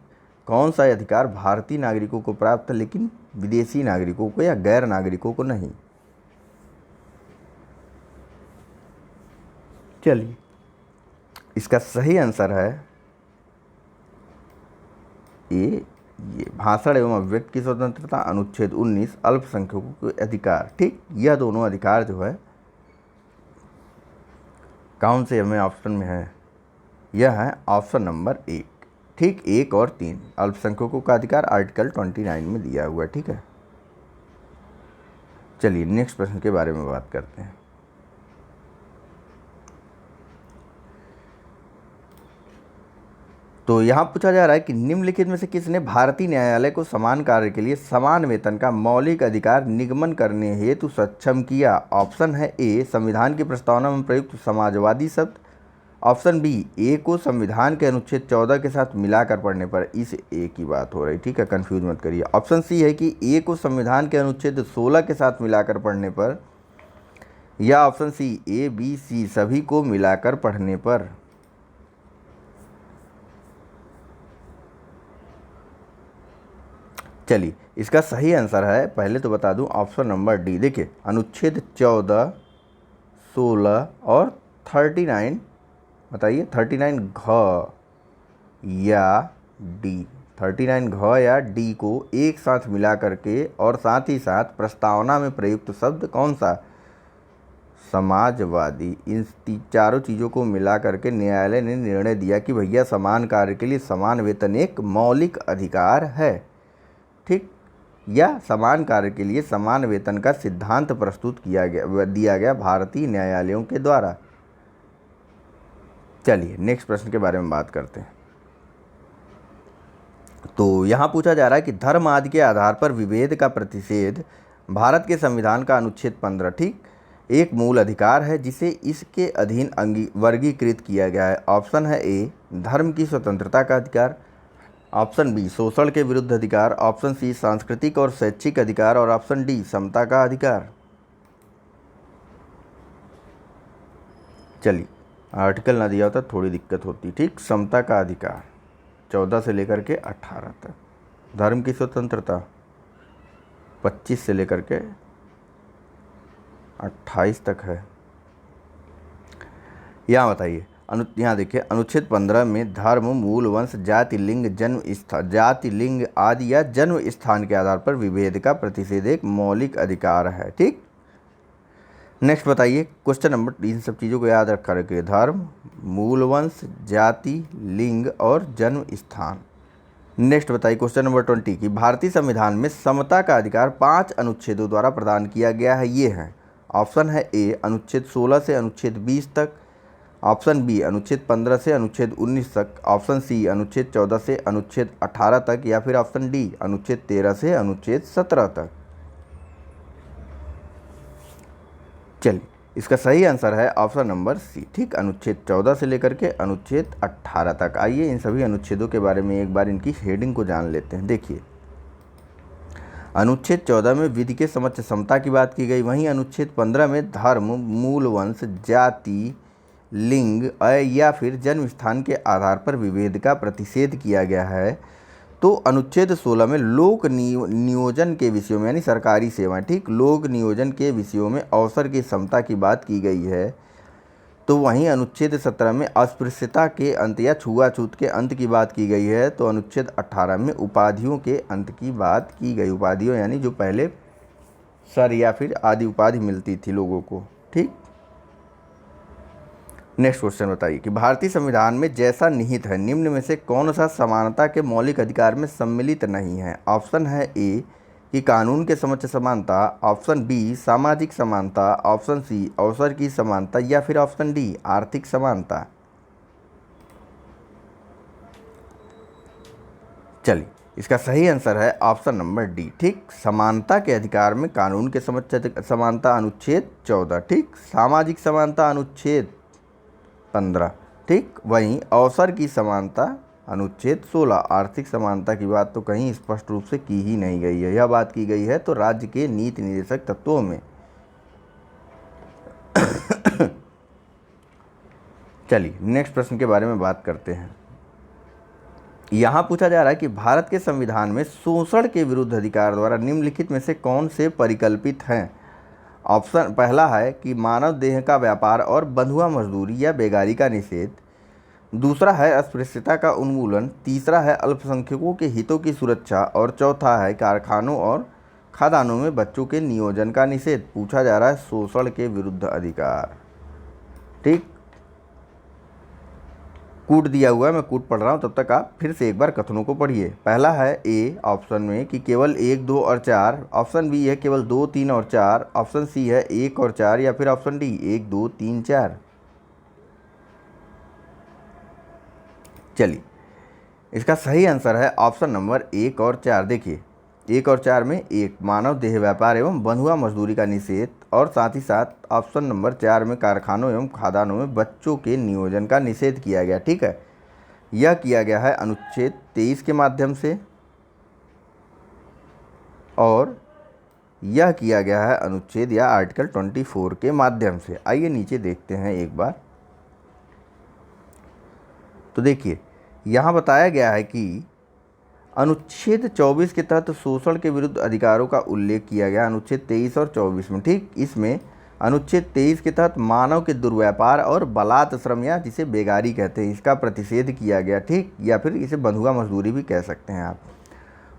कौन सा अधिकार भारतीय नागरिकों को प्राप्त है लेकिन विदेशी नागरिकों को या गैर नागरिकों को नहीं। चलिए, इसका सही आंसर है ये भाषण एवं अभिव्यक्ति की स्वतंत्रता, अनुच्छेद 19 अल्पसंख्यकों के अधिकार, ठीक। यह दोनों अधिकार जो है कौन से हमें ऑप्शन में है, यह है ऑप्शन नंबर 1, ठीक। 1 और 3 अल्पसंख्यकों का अधिकार आर्टिकल 29 में दिया हुआ है, ठीक है। चलिए नेक्स्ट प्रश्न के बारे में बात करते हैं। तो यहाँ पूछा जा रहा है कि निम्नलिखित में से किसने भारतीय न्यायालय को समान कार्य के लिए समान वेतन का मौलिक अधिकार निगमन करने हेतु सक्षम किया। ऑप्शन है ए संविधान की प्रस्तावना में प्रयुक्त समाजवादी शब्द, ऑप्शन बी ए को संविधान के अनुच्छेद 14 के साथ मिलाकर पढ़ने पर, इस ए की बात हो रही, ठीक है, कंफ्यूज मत करिए। ऑप्शन सी है कि ए को संविधान के अनुच्छेद 16 के साथ मिलाकर पढ़ने पर, या option C A B C सभी को मिलाकर पढ़ने पर। चलिए इसका सही आंसर है, पहले तो बता दूं, ऑप्शन नंबर डी। देखिए अनुच्छेद 14, 16 और 39, बताइए 39 घ या डी, 39 घ या डी को एक साथ मिला करके और साथ ही साथ प्रस्तावना में प्रयुक्त शब्द कौन सा, समाजवादी, इन चारों चीज़ों को मिला करके न्यायालय ने निर्णय दिया कि भैया समान कार्य के लिए समान वेतन एक मौलिक अधिकार है, ठीक, या समान कार्य के लिए समान वेतन का सिद्धांत प्रस्तुत दिया गया भारतीय न्यायालयों के द्वारा। चलिए नेक्स्ट प्रश्न के बारे में बात करते हैं। तो यहाँ पूछा जा रहा है कि धर्म आदि के आधार पर विभेद का प्रतिषेध भारत के संविधान का अनुच्छेद 15, ठीक, एक मूल अधिकार है जिसे इसके अधीन वर्गीकृत किया गया है। ऑप्शन है ए धर्म की स्वतंत्रता का अधिकार, ऑप्शन बी शोषण के विरुद्ध अधिकार, ऑप्शन सी सांस्कृतिक और शैक्षिक अधिकार, और ऑप्शन डी समता का अधिकार। चलिए आर्टिकल ना दिया होता थोड़ी दिक्कत होती, ठीक, समता का अधिकार 14 से लेकर के 18 तक, धर्म की स्वतंत्रता 25 से लेकर के 28 तक है। यहाँ बताइए, यहाँ देखिए अनुच्छेद 15 में धर्म, मूल वंश, जाति, लिंग आदि या जन्म स्थान के आधार पर विभेद का प्रतिषेध एक मौलिक अधिकार है, ठीक। नेक्स्ट बताइए क्वेश्चन नंबर, इन सब चीज़ों को याद रखा रखिए, धर्म, मूल वंश, जाति, लिंग और जन्म स्थान। नेक्स्ट बताइए क्वेश्चन नंबर 20 कि भारतीय संविधान में समता का अधिकार 5 अनुच्छेदों द्वारा प्रदान किया गया है, ये है। ऑप्शन है ए अनुच्छेद 16 से अनुच्छेद 20 तक, ऑप्शन बी अनुच्छेद 15 से अनुच्छेद 19 तक, ऑप्शन सी अनुच्छेद 14 से अनुच्छेद 18 तक, या फिर ऑप्शन डी अनुच्छेद 13 से अनुच्छेद 17 तक। चलिए इसका सही आंसर है ऑप्शन नंबर सी, ठीक, अनुच्छेद 14 से लेकर के अनुच्छेद 18 तक। आइए इन सभी अनुच्छेदों के बारे में एक बार इनकी हेडिंग को जान लेते हैं। देखिए अनुच्छेद 14 में विधि के समक्ष समता की बात की गई, वहीं अनुच्छेद 15 में धर्म, मूल वंश, जाति, लिंग या फिर जन्म स्थान के आधार पर विभेद का प्रतिषेध किया गया है। तो अनुच्छेद 16 में लोक नियोजन के विषयों में, यानी सरकारी सेवाएं, ठीक, लोक नियोजन के विषयों में अवसर की समता की बात की गई है। तो वहीं अनुच्छेद 17 में अस्पृश्यता के अंत या छुआछूत के अंत की बात की गई है। तो अनुच्छेद 18 में उपाधियों के अंत की बात की गई, उपाधियों यानी जो पहले सर या फिर आदि उपाधि मिलती थी लोगों को, ठीक। नेक्स्ट क्वेश्चन बताइए कि भारतीय संविधान में जैसा निहित है निम्न में से कौन सा समानता के मौलिक अधिकार में सम्मिलित नहीं है। ऑप्शन है ए कि कानून के समक्ष समानता, ऑप्शन बी सामाजिक समानता, ऑप्शन सी अवसर की समानता, या फिर ऑप्शन डी आर्थिक समानता। चलिए इसका सही आंसर है ऑप्शन नंबर डी, ठीक, समानता के अधिकार में कानून के समक्ष समानता अनुच्छेद 14, ठीक, सामाजिक समानता अनुच्छेद 15, ठीक, वहीं अवसर की समानता अनुच्छेद 16। आर्थिक समानता की बात तो कहीं स्पष्ट रूप से की ही नहीं गई है, यह बात की गई है तो राज्य के नीति निर्देशक तत्वों में। चलिए नेक्स्ट प्रश्न के बारे में बात करते हैं। यहाँ पूछा जा रहा है कि भारत के संविधान में शोषण के विरुद्ध अधिकार द्वारा निम्नलिखित में से कौन से परिकल्पित हैं। ऑप्शन पहला है कि मानव देह का व्यापार और बंधुआ मजदूरी या बेगारी का निषेध, दूसरा है अस्पृश्यता का उन्मूलन, तीसरा है अल्पसंख्यकों के हितों की सुरक्षा, और चौथा है कारखानों और खदानों में बच्चों के नियोजन का निषेध। पूछा जा रहा है शोषण के विरुद्ध अधिकार, ठीक। कूट दिया हुआ है, मैं कूट पढ़ रहा हूँ, तब तक आप फिर से एक बार कथनों को पढ़िए। पहला है ए ऑप्शन में कि केवल 1, 2 और 4, ऑप्शन बी है केवल 2, 3 और 4, ऑप्शन सी है 1 और 4, या फिर ऑप्शन डी 1, 2, 3, 4। चलिए, इसका सही आंसर है ऑप्शन नंबर 1 और 4। देखिए 1 और 4 में एक मानव देह व्यापार एवं बंधुआ मजदूरी का निषेध, और साथ ही साथ ऑप्शन नंबर 4 में कारखानों एवं खदानों में बच्चों के नियोजन का निषेध किया गया। ठीक है, यह किया गया है अनुच्छेद 23 के माध्यम से, और यह किया गया है अनुच्छेद या आर्टिकल 24 के माध्यम से। आइए नीचे देखते हैं एक बार। तो देखिए यहाँ बताया गया है कि अनुच्छेद 24 के तहत शोषण के विरुद्ध अधिकारों का उल्लेख किया गया अनुच्छेद 23 और 24 में। ठीक, इसमें अनुच्छेद 23 के तहत मानव के दुर्व्यापार और बलात् श्रम, या जिसे बेगारी कहते हैं, इसका प्रतिषेध किया गया। ठीक, या फिर इसे बंधुआ मजदूरी भी कह सकते हैं आप।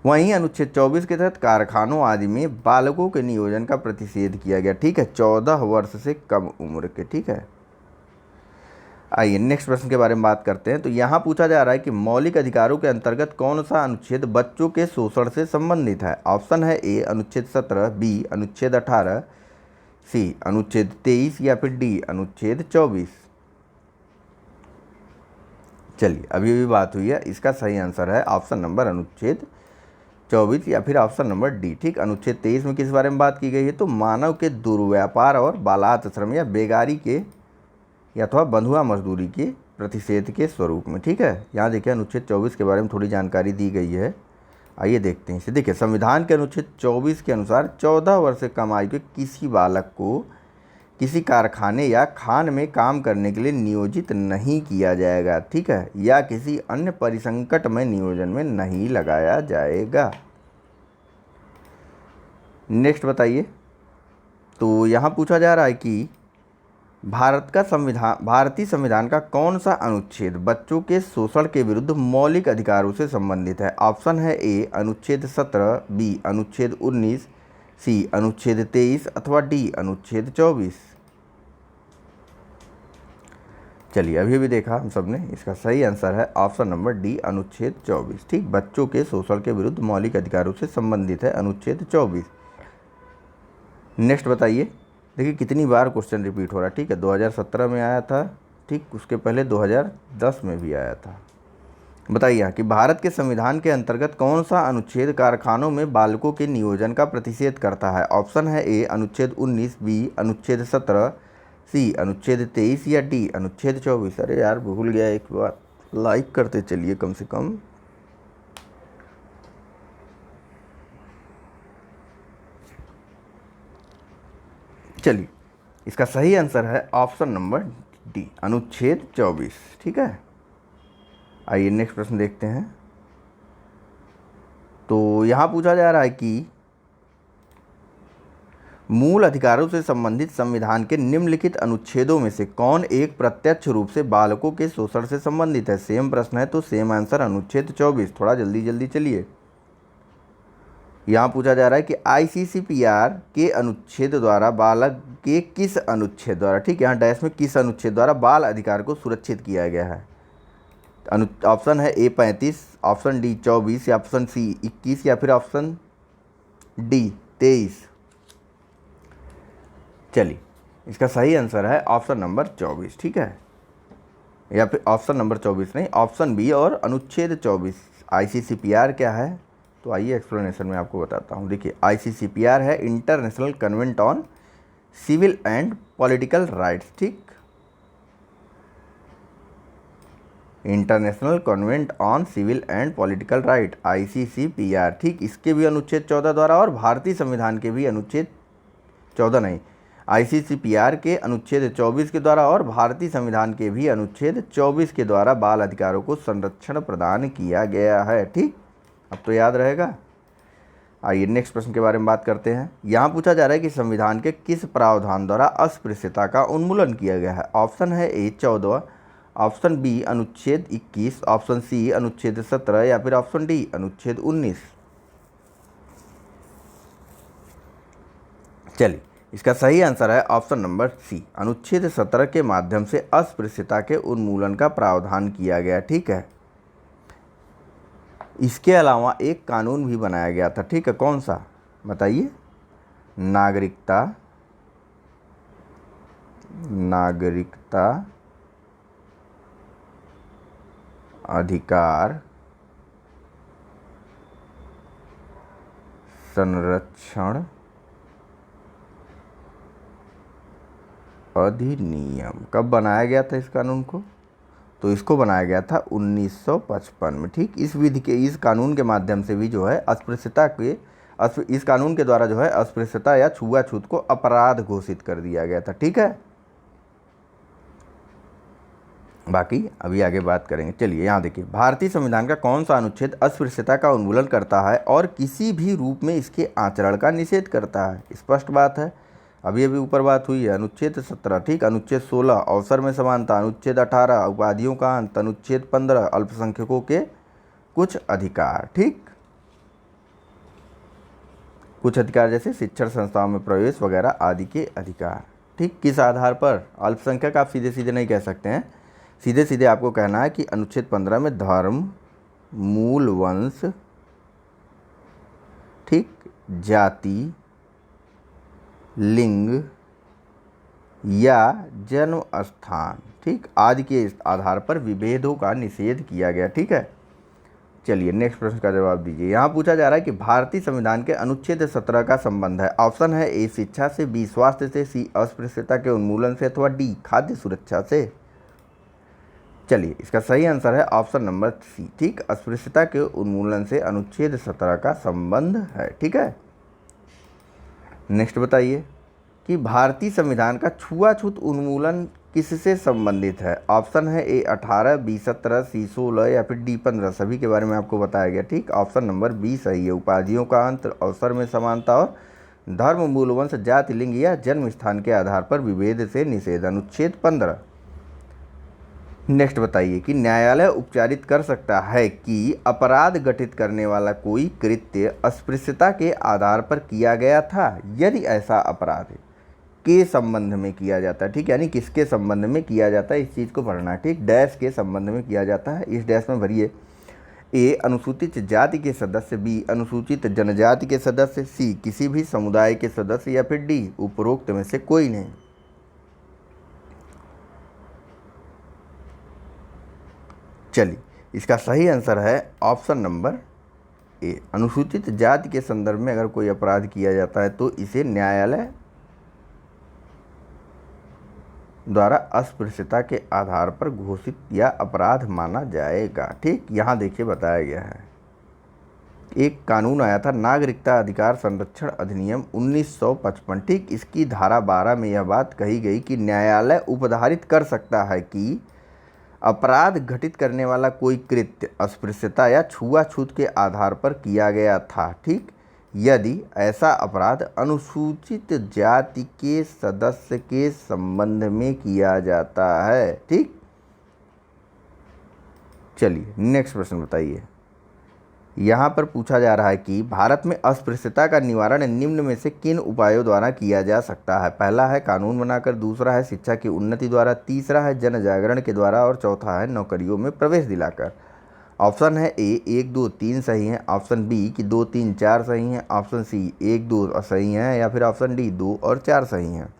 वहीं अनुच्छेद 24 के तहत कारखानों आदि में बालकों के नियोजन का प्रतिषेध किया गया। ठीक है, 14 वर्ष से कम उम्र के। ठीक है, आइए नेक्स्ट प्रश्न के बारे में बात करते हैं। तो यहाँ पूछा जा रहा है कि मौलिक अधिकारों के अंतर्गत कौन सा अनुच्छेद बच्चों के शोषण से संबंधित है। ऑप्शन है ए अनुच्छेद 17, बी अनुच्छेद 18, सी अनुच्छेद 23, या फिर डी अनुच्छेद 24। चलिए, अभी भी बात हुई है, इसका सही आंसर है ऑप्शन नंबर अनुच्छेद 24 या फिर ऑप्शन नंबर डी। ठीक, अनुच्छेद 23 में किस बारे में बात की गई है, तो मानव के दुर्व्यापार और बालात् श्रम या बेगारी के या अथवा बंधुआ मजदूरी के प्रतिषेध के स्वरूप में। ठीक है, यहाँ देखिए अनुच्छेद 24 के बारे में थोड़ी जानकारी दी गई है। आइए देखते हैं इसे। देखिए, संविधान के अनुच्छेद 24 के अनुसार 14 वर्ष से कम आयु के किसी बालक को किसी कारखाने या खान में काम करने के लिए नियोजित नहीं किया जाएगा। ठीक है, या किसी अन्य परिसंकट में नियोजन में नहीं लगाया जाएगा। नेक्स्ट बताइए। तो यहाँ पूछा जा रहा है कि भारतीय संविधान का कौन सा अनुच्छेद बच्चों के शोषण के विरुद्ध मौलिक अधिकारों से संबंधित है। ऑप्शन है ए अनुच्छेद 17, बी अनुच्छेद 19, सी अनुच्छेद 23, अथवा डी अनुच्छेद 24। चलिए, अभी भी देखा हम सब ने, इसका सही आंसर है ऑप्शन नंबर डी अनुच्छेद 24। ठीक, बच्चों के शोषण के विरुद्ध मौलिक अधिकारों से संबंधित है अनुच्छेद 24। नेक्स्ट बताइए। देखिए कितनी बार क्वेश्चन रिपीट हो रहा है। ठीक है, 2017 में आया था, ठीक, उसके पहले 2010 में भी आया था। बताइए कि भारत के संविधान के अंतर्गत कौन सा अनुच्छेद कारखानों में बालकों के नियोजन का प्रतिषेध करता है। ऑप्शन है ए अनुच्छेद 19, बी अनुच्छेद 17, सी अनुच्छेद 23, या डी अनुच्छेद 24। अरे यार भूल गया एक बात, लाइक करते चलिए कम से कम। चलिए, इसका सही आंसर है ऑप्शन नंबर डी अनुच्छेद 24। ठीक है, आइए नेक्स्ट प्रश्न देखते हैं। तो यहाँ पूछा जा रहा है कि मूल अधिकारों से संबंधित संविधान के निम्नलिखित अनुच्छेदों में से कौन एक प्रत्यक्ष रूप से बालकों के शोषण से संबंधित है। सेम प्रश्न है, तो सेम आंसर अनुच्छेद 24। थोड़ा जल्दी जल्दी चलिए। यहाँ पूछा जा रहा है कि ICCPR के अनुच्छेद द्वारा बालक के किस अनुच्छेद द्वारा, ठीक, यहाँ डैश में किस अनुच्छेद द्वारा बाल अधिकार को सुरक्षित किया गया है। ऑप्शन है ए 35, ऑप्शन डी 24, या ऑप्शन सी 21, या फिर ऑप्शन डी 23। चलिए, इसका सही आंसर है ऑप्शन नंबर 24। ठीक है, या फिर ऑप्शन नंबर 24 नहीं, ऑप्शन बी और अनुच्छेद 24। ICCPR क्या है, तो आइए एक्सप्लेनेशन में आपको बताता हूँ। देखिए ICCPR है international convent on civil and political rights. ठीक, international convent on civil and political right ICCPR। ठीक, इसके भी अनुच्छेद 14 द्वारा और भारतीय संविधान के भी अनुच्छेद 14 नहीं, ICCPR के अनुच्छेद 24 के द्वारा और भारतीय संविधान के भी अनुच्छेद 24 के द्वारा बाल अधिकारों को संरक्षण प्रदान किया गया है। ठीक, अब तो याद रहेगा। आइए नेक्स्ट प्रश्न के बारे में बात करते हैं। यहाँ पूछा जा रहा है कि संविधान के किस प्रावधान द्वारा अस्पृश्यता का उन्मूलन किया गया है। ऑप्शन है ए 14, ऑप्शन बी अनुच्छेद 21, ऑप्शन सी अनुच्छेद 17, या फिर ऑप्शन डी अनुच्छेद 19। चलिए, इसका सही आंसर है ऑप्शन नंबर सी, अनुच्छेद 17 के माध्यम से अस्पृश्यता के उन्मूलन का प्रावधान किया गया। ठीक है, इसके अलावा एक कानून भी बनाया गया था। ठीक है, कौन सा बताइए? नागरिकता अधिकार संरक्षण अधिनियम। कब बनाया गया था इस कानून को? तो इसको बनाया गया था 1955 में। ठीक, इस कानून के माध्यम से भी जो है इस कानून के द्वारा जो है अस्पृश्यता या छुआछूत को अपराध घोषित कर दिया गया था। ठीक है, बाकी अभी आगे बात करेंगे। चलिए यहाँ देखिए, भारतीय संविधान का कौन सा अनुच्छेद अस्पृश्यता का उन्मूलन करता है और किसी भी रूप में इसके आचरण का निषेध करता है? स्पष्ट बात है, अभी ऊपर बात हुई है। अनुच्छेद 17, ठीक, अनुच्छेद 16 अवसर में समानता, अनुच्छेद 18 उपाधियों का अंत, अनुच्छेद 15 अल्पसंख्यकों के कुछ अधिकार। ठीक, कुछ अधिकार जैसे शिक्षण संस्थाओं में प्रवेश वगैरह आदि के अधिकार। ठीक, किस आधार पर? अल्पसंख्यक आप सीधे सीधे नहीं कह सकते हैं, सीधे सीधे आपको कहना है कि अनुच्छेद 15 में धर्म, मूल वंश, ठीक, जाति, लिंग या जन्म स्थान, ठीक, आदि के आधार पर विभेदों का निषेध किया गया। ठीक है, चलिए नेक्स्ट प्रश्न का जवाब दीजिए। यहाँ पूछा जा रहा है कि भारतीय संविधान के अनुच्छेद 17 का संबंध है। ऑप्शन है ए शिक्षा से, बी स्वास्थ्य से, सी अस्पृश्यता के उन्मूलन से, अथवा डी खाद्य सुरक्षा से। चलिए, इसका सही आंसर है ऑप्शन नंबर सी, ठीक, अस्पृश्यता के उन्मूलन से अनुच्छेद 17 का संबंध है। ठीक है, नेक्स्ट बताइए कि भारतीय संविधान का छुआछूत उन्मूलन किससे संबंधित है? ऑप्शन है ए 18, बी 17, सी 16 या फिर डी 15। सभी के बारे में आपको बताया गया। ठीक, ऑप्शन नंबर बी सही है। उपाधियों का अंत, अवसर में समानता और धर्म, मूल वंश, जाति, लिंग या जन्म स्थान के आधार पर विभेद से निषेध, अनुच्छेद 15। नेक्स्ट बताइए कि न्यायालय उपचारित कर सकता है कि अपराध घटित करने वाला कोई कृत्य अस्पृश्यता के आधार पर किया गया था यदि ऐसा अपराध के संबंध में किया जाता है। ठीक, यानी किसके संबंध में किया जाता है, इस चीज़ को पढ़ना है। ठीक, डैश के संबंध में किया जाता है, इस डैश में भरिए। ए अनुसूचित जाति के सदस्य, बी अनुसूचित जनजाति के सदस्य, सी किसी भी समुदाय के सदस्य या फिर डी उपरोक्त में से कोई नहीं। चलिए, इसका सही आंसर है ऑप्शन नंबर ए, अनुसूचित जाति के संदर्भ में अगर कोई अपराध किया जाता है तो इसे न्यायालय द्वारा अस्पृश्यता के आधार पर घोषित या अपराध माना जाएगा। ठीक, यहाँ देखिए बताया गया है, एक कानून आया था नागरिकता अधिकार संरक्षण अधिनियम 1955। ठीक, इसकी धारा 12 में यह बात कही गई कि न्यायालय उपधारित कर सकता है कि अपराध घटित करने वाला कोई कृत्य अस्पृश्यता या छुआछूत के आधार पर किया गया था। ठीक, यदि ऐसा अपराध अनुसूचित जाति के सदस्य के संबंध में किया जाता है। ठीक, चलिए नेक्स्ट प्रश्न बताइए। यहाँ पर पूछा जा रहा है कि भारत में अस्पृश्यता का निवारण निम्न में से किन उपायों द्वारा किया जा सकता है? पहला है कानून बनाकर, दूसरा है शिक्षा की उन्नति द्वारा, तीसरा है जन जागरण के द्वारा और चौथा है नौकरियों में प्रवेश दिलाकर। ऑप्शन है ए 1, 2, 3 सही है, ऑप्शन बी कि 2, 3, 4 सही हैं, ऑप्शन सी 1, 2 सही है या फिर ऑप्शन डी 2 और 4 सही हैं।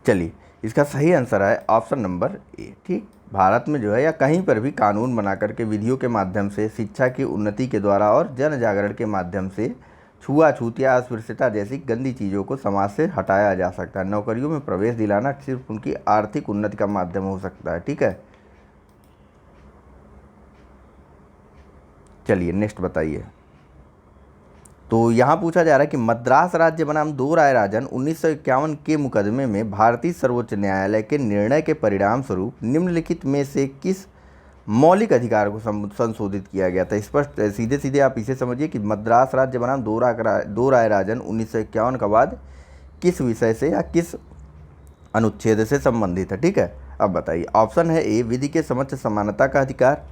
चलिए, इसका सही आंसर है ऑप्शन नंबर ए। ठीक, भारत में जो है या कहीं पर भी कानून बना करके विधियों के माध्यम से, शिक्षा की उन्नति के द्वारा और जन जागरण के माध्यम से छुआछूत या अस्पृश्यता जैसी गंदी चीज़ों को समाज से हटाया जा सकता है। नौकरियों में प्रवेश दिलाना सिर्फ उनकी आर्थिक उन्नति का माध्यम हो सकता है। ठीक है, चलिए नेक्स्ट बताइए। तो यहाँ पूछा जा रहा है कि मद्रास राज्य बनाम दो राय राजन 1951 के मुकदमे में भारतीय सर्वोच्च न्यायालय के निर्णय के परिणाम स्वरूप निम्नलिखित में से किस मौलिक अधिकार को संशोधित किया गया था? स्पष्ट, सीधे सीधे आप इसे समझिए कि मद्रास राज्य बनाम दो राय राजन 1951 का बाद किस विषय से या किस अनुच्छेद से संबंधित है। ठीक है, अब बताइए, ऑप्शन है ए विधि के समक्ष समानता का अधिकार,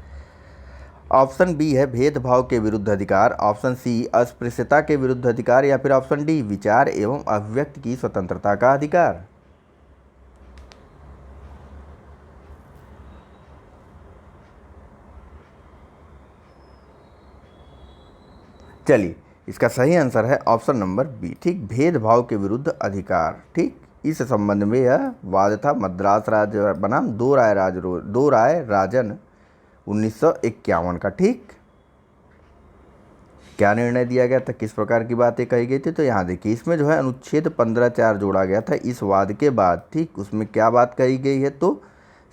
ऑप्शन बी है भेदभाव के विरुद्ध अधिकार, ऑप्शन सी अस्पृश्यता के विरुद्ध अधिकार, या फिर ऑप्शन डी विचार एवं अभिव्यक्ति की स्वतंत्रता का अधिकार। चलिए, इसका सही आंसर है ऑप्शन नंबर बी, ठीक, भेदभाव के विरुद्ध अधिकार। ठीक, इस संबंध में यह वाद था मद्रास राज्य बनाम दो राय राजन 1951 का। ठीक, क्या निर्णय दिया गया था, किस प्रकार की बातें कही गई थी, तो यहाँ देखिए, इसमें जो है अनुच्छेद 15(4) जोड़ा गया था इस वाद के बाद। ठीक, उसमें क्या बात कही गई है, तो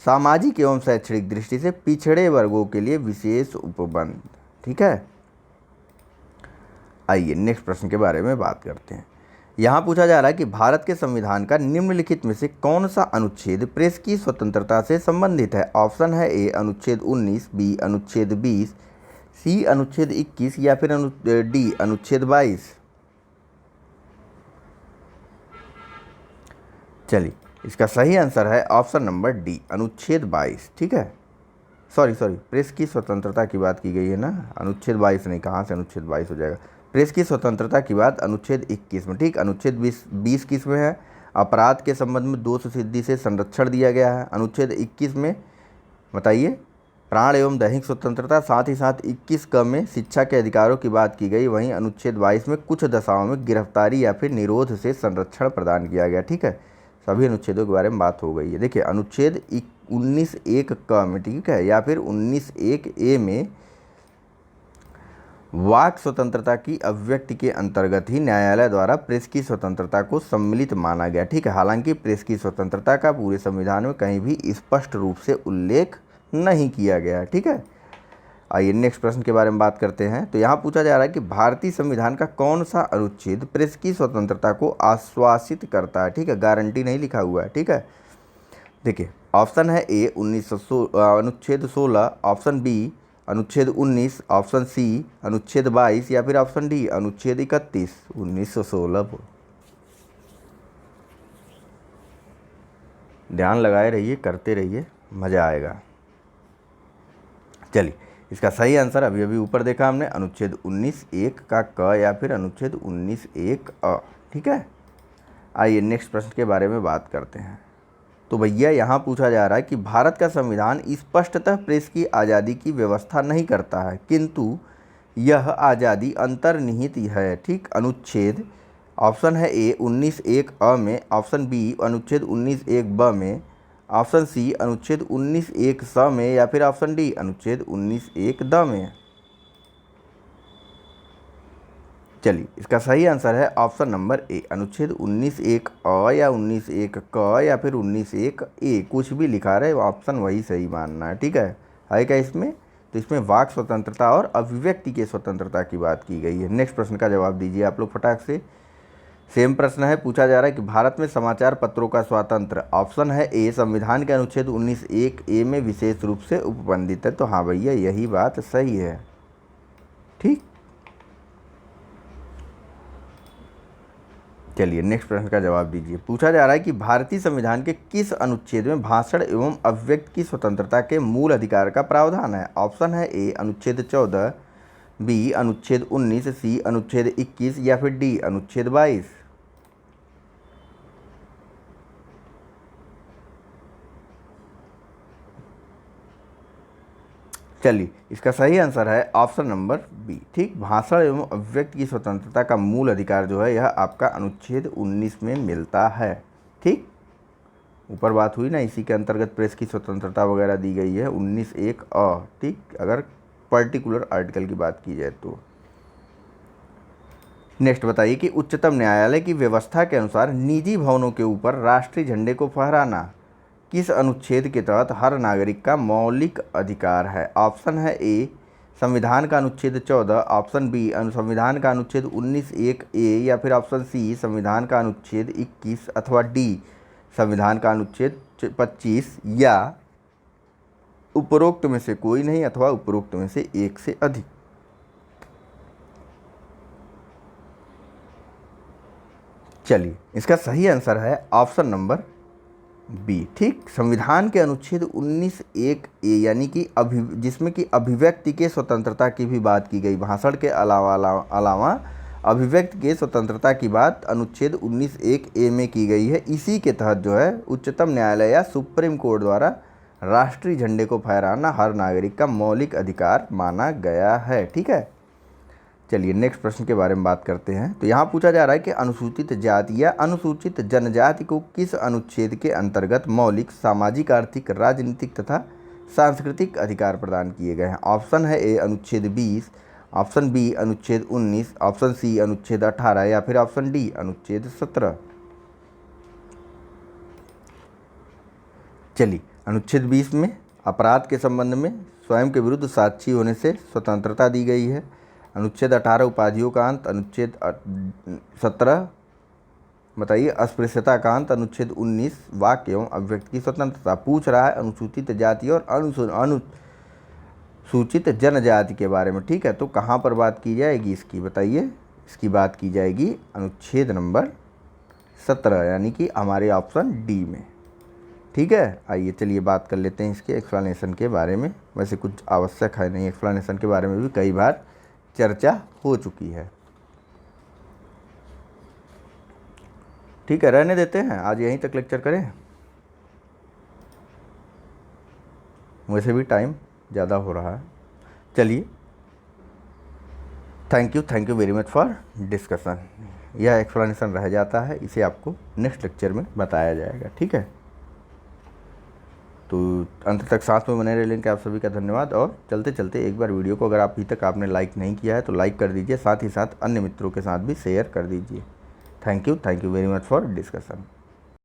सामाजिक एवं शैक्षणिक दृष्टि से पिछड़े वर्गों के लिए विशेष उपबंध। ठीक है, आइए नेक्स्ट प्रश्न के बारे में बात करते हैं। यहाँ पूछा जा रहा है कि भारत के संविधान का निम्नलिखित में से कौन सा अनुच्छेद प्रेस की स्वतंत्रता से संबंधित है। ऑप्शन है ए अनुच्छेद 19, बी अनुच्छेद 20, सी अनुच्छेद 21, या फिर डी अनुच्छेद 22। चलिए, इसका सही आंसर है ऑप्शन नंबर डी अनुच्छेद 22। ठीक है, सॉरी प्रेस की स्वतंत्रता की बात की गई है ना, अनुच्छेद 22 नहीं, कहाँ से अनुच्छेद 22 हो जाएगा। प्रेस की स्वतंत्रता की बात अनुच्छेद 21 में। ठीक, अनुच्छेद 20 किस में है, अपराध के संबंध में दोष सिद्धि से संरक्षण दिया गया है। अनुच्छेद 21 में बताइए प्राण एवं दैहिक स्वतंत्रता, साथ ही साथ 21 क में शिक्षा के अधिकारों की बात की गई। वहीं अनुच्छेद 22 में कुछ दशाओं में गिरफ्तारी या फिर निरोध से संरक्षण प्रदान किया गया। ठीक है, सभी अनुच्छेदों के बारे में बात हो गई है। देखिए, अनुच्छेद 19(1) क में, ठीक है, या फिर 19(1) में वाक स्वतंत्रता की अभिव्यक्ति के अंतर्गत ही न्यायालय द्वारा प्रेस की स्वतंत्रता को सम्मिलित माना गया। ठीक है, हालांकि प्रेस की स्वतंत्रता का पूरे संविधान में कहीं भी स्पष्ट रूप से उल्लेख नहीं किया गया। ठीक है, आइए नेक्स्ट प्रश्न के बारे में बात करते हैं। तो यहाँ पूछा जा रहा है कि भारतीय संविधान का कौन सा अनुच्छेद प्रेस की स्वतंत्रता को आश्वासित करता है। ठीक है, गारंटी नहीं लिखा हुआ है। ठीक है, देखिए, ऑप्शन है ए अनुच्छेद 16, ऑप्शन बी अनुच्छेद 19, ऑप्शन सी अनुच्छेद 22, या फिर ऑप्शन डी अनुच्छेद 31। 1916, ध्यान लगाए रहिए, करते रहिए, मज़ा आएगा। चलिए, इसका सही आंसर अभी अभी ऊपर देखा हमने, अनुच्छेद 19(1) का क, या फिर अनुच्छेद 19(1) अ। ठीक है, आइए नेक्स्ट प्रश्न के बारे में बात करते हैं। तो भैया, यहाँ पूछा जा रहा है कि भारत का संविधान स्पष्टतः प्रेस की आज़ादी की व्यवस्था नहीं करता है, किंतु यह आज़ादी अंतर्निहित है। ठीक, अनुच्छेद, ऑप्शन है ए 19(1) अ में, ऑप्शन बी अनुच्छेद 19(1) ब में, ऑप्शन सी अनुच्छेद 19(1) स में, या फिर ऑप्शन डी अनुच्छेद 19(1) द में। चलिए, इसका सही आंसर है ऑप्शन नंबर ए अनुच्छेद 19(1) अ, या 19(1) क, या फिर 19(1) ए, कुछ भी लिखा रहे ऑप्शन वही सही मानना है। ठीक है क्या इसमें, तो इसमें वाक स्वतंत्रता और अभिव्यक्ति के स्वतंत्रता की बात की गई है। नेक्स्ट प्रश्न का जवाब दीजिए आप लोग फटाक से। सेम प्रश्न है, पूछा जा रहा है कि भारत में समाचार पत्रों का स्वातंत्र्य, ऑप्शन है ए संविधान के अनुच्छेद 19(1) में विशेष रूप से उपबंधित है। तो हाँ भैया, यही बात सही है। ठीक, चलिए नेक्स्ट प्रश्न का जवाब दीजिए। पूछा जा रहा है कि भारतीय संविधान के किस अनुच्छेद में भाषण एवं अभिव्यक्ति की स्वतंत्रता के मूल अधिकार का प्रावधान है। ऑप्शन है ए अनुच्छेद 14, बी अनुच्छेद 19, सी अनुच्छेद 21, या फिर डी अनुच्छेद 22। चलिए, इसका सही आंसर है ऑप्शन नंबर बी। ठीक, भाषण एवं अभिव्यक्ति की स्वतंत्रता का मूल अधिकार जो है यह आपका अनुच्छेद 19 में मिलता है। ठीक, ऊपर बात हुई ना, इसी के अंतर्गत प्रेस की स्वतंत्रता वगैरह दी गई है 19(1) अ। ठीक, अगर पर्टिकुलर आर्टिकल की बात की जाए तो। नेक्स्ट बताइए कि उच्चतम न्यायालय की व्यवस्था के अनुसार निजी भवनों के ऊपर राष्ट्रीय झंडे को फहराना किस अनुच्छेद के तहत हर नागरिक का मौलिक अधिकार है। ऑप्शन है ए संविधान का अनुच्छेद 14, ऑप्शन बी संविधान का अनुच्छेद 19(1) ए, या फिर ऑप्शन सी संविधान का अनुच्छेद 21, अथवा डी संविधान का अनुच्छेद 25, या उपरोक्त में से कोई नहीं, अथवा उपरोक्त में से एक से अधिक। चलिए, इसका सही आंसर है ऑप्शन नंबर बी। ठीक, संविधान के अनुच्छेद 19(1)(a) यानी कि जिसमें कि अभिव्यक्ति के स्वतंत्रता की भी बात की गई, भाषण के अलावा अभिव्यक्ति के स्वतंत्रता की बात अनुच्छेद 19(1)(a) में की गई है। इसी के तहत जो है उच्चतम न्यायालय या सुप्रीम कोर्ट द्वारा राष्ट्रीय झंडे को फहराना हर नागरिक का मौलिक अधिकार माना गया है। ठीक है, चलिए नेक्स्ट प्रश्न के बारे में बात करते हैं। तो यहाँ पूछा जा रहा है कि अनुसूचित जाति या अनुसूचित जनजाति को किस अनुच्छेद के अंतर्गत मौलिक सामाजिक, आर्थिक, राजनीतिक तथा सांस्कृतिक अधिकार प्रदान किए गए हैं। ऑप्शन है ए अनुच्छेद 20, ऑप्शन बी अनुच्छेद 19, ऑप्शन सी अनुच्छेद 18 या फिर ऑप्शन डी अनुच्छेद 17। चलिए, अनुच्छेद 20 में अपराध के संबंध में स्वयं के विरुद्ध साक्षी होने से स्वतंत्रता दी गई है। अनुच्छेद 18 उपाधियों का अंत, अनुच्छेद 17 बताइए अस्पृश्यता का अंत, अनुच्छेद 19 वाक्य एवं अभिव्यक्ति की स्वतंत्रता। पूछ रहा है अनुसूचित जाति और अनुसूचित जनजाति के बारे में। ठीक है, तो कहाँ पर बात की जाएगी इसकी बताइए। इसकी बात की जाएगी अनुच्छेद नंबर 17 यानी कि हमारे ऑप्शन डी में। ठीक है, आइए चलिए बात कर लेते हैं इसके एक्सप्लेनेशन के बारे में। वैसे कुछ आवश्यक है नहीं, एक्सप्लेनेशन के बारे में भी कई बार चर्चा हो चुकी है। ठीक है, रहने देते हैं, आज यहीं तक लेक्चर करें, वैसे भी टाइम ज़्यादा हो रहा है। चलिए, thank you very much for discussion. यह एक्सप्लेनेशन रह जाता है, इसे आपको नेक्स्ट लेक्चर में बताया जाएगा। ठीक है, तो अंत तक साथ में बने रहने के आप सभी का धन्यवाद। और चलते चलते एक बार वीडियो को अगर अभी तक आपने लाइक नहीं किया है तो लाइक कर दीजिए, साथ ही साथ अन्य मित्रों के साथ भी शेयर कर दीजिए। Thank you very much for discussion.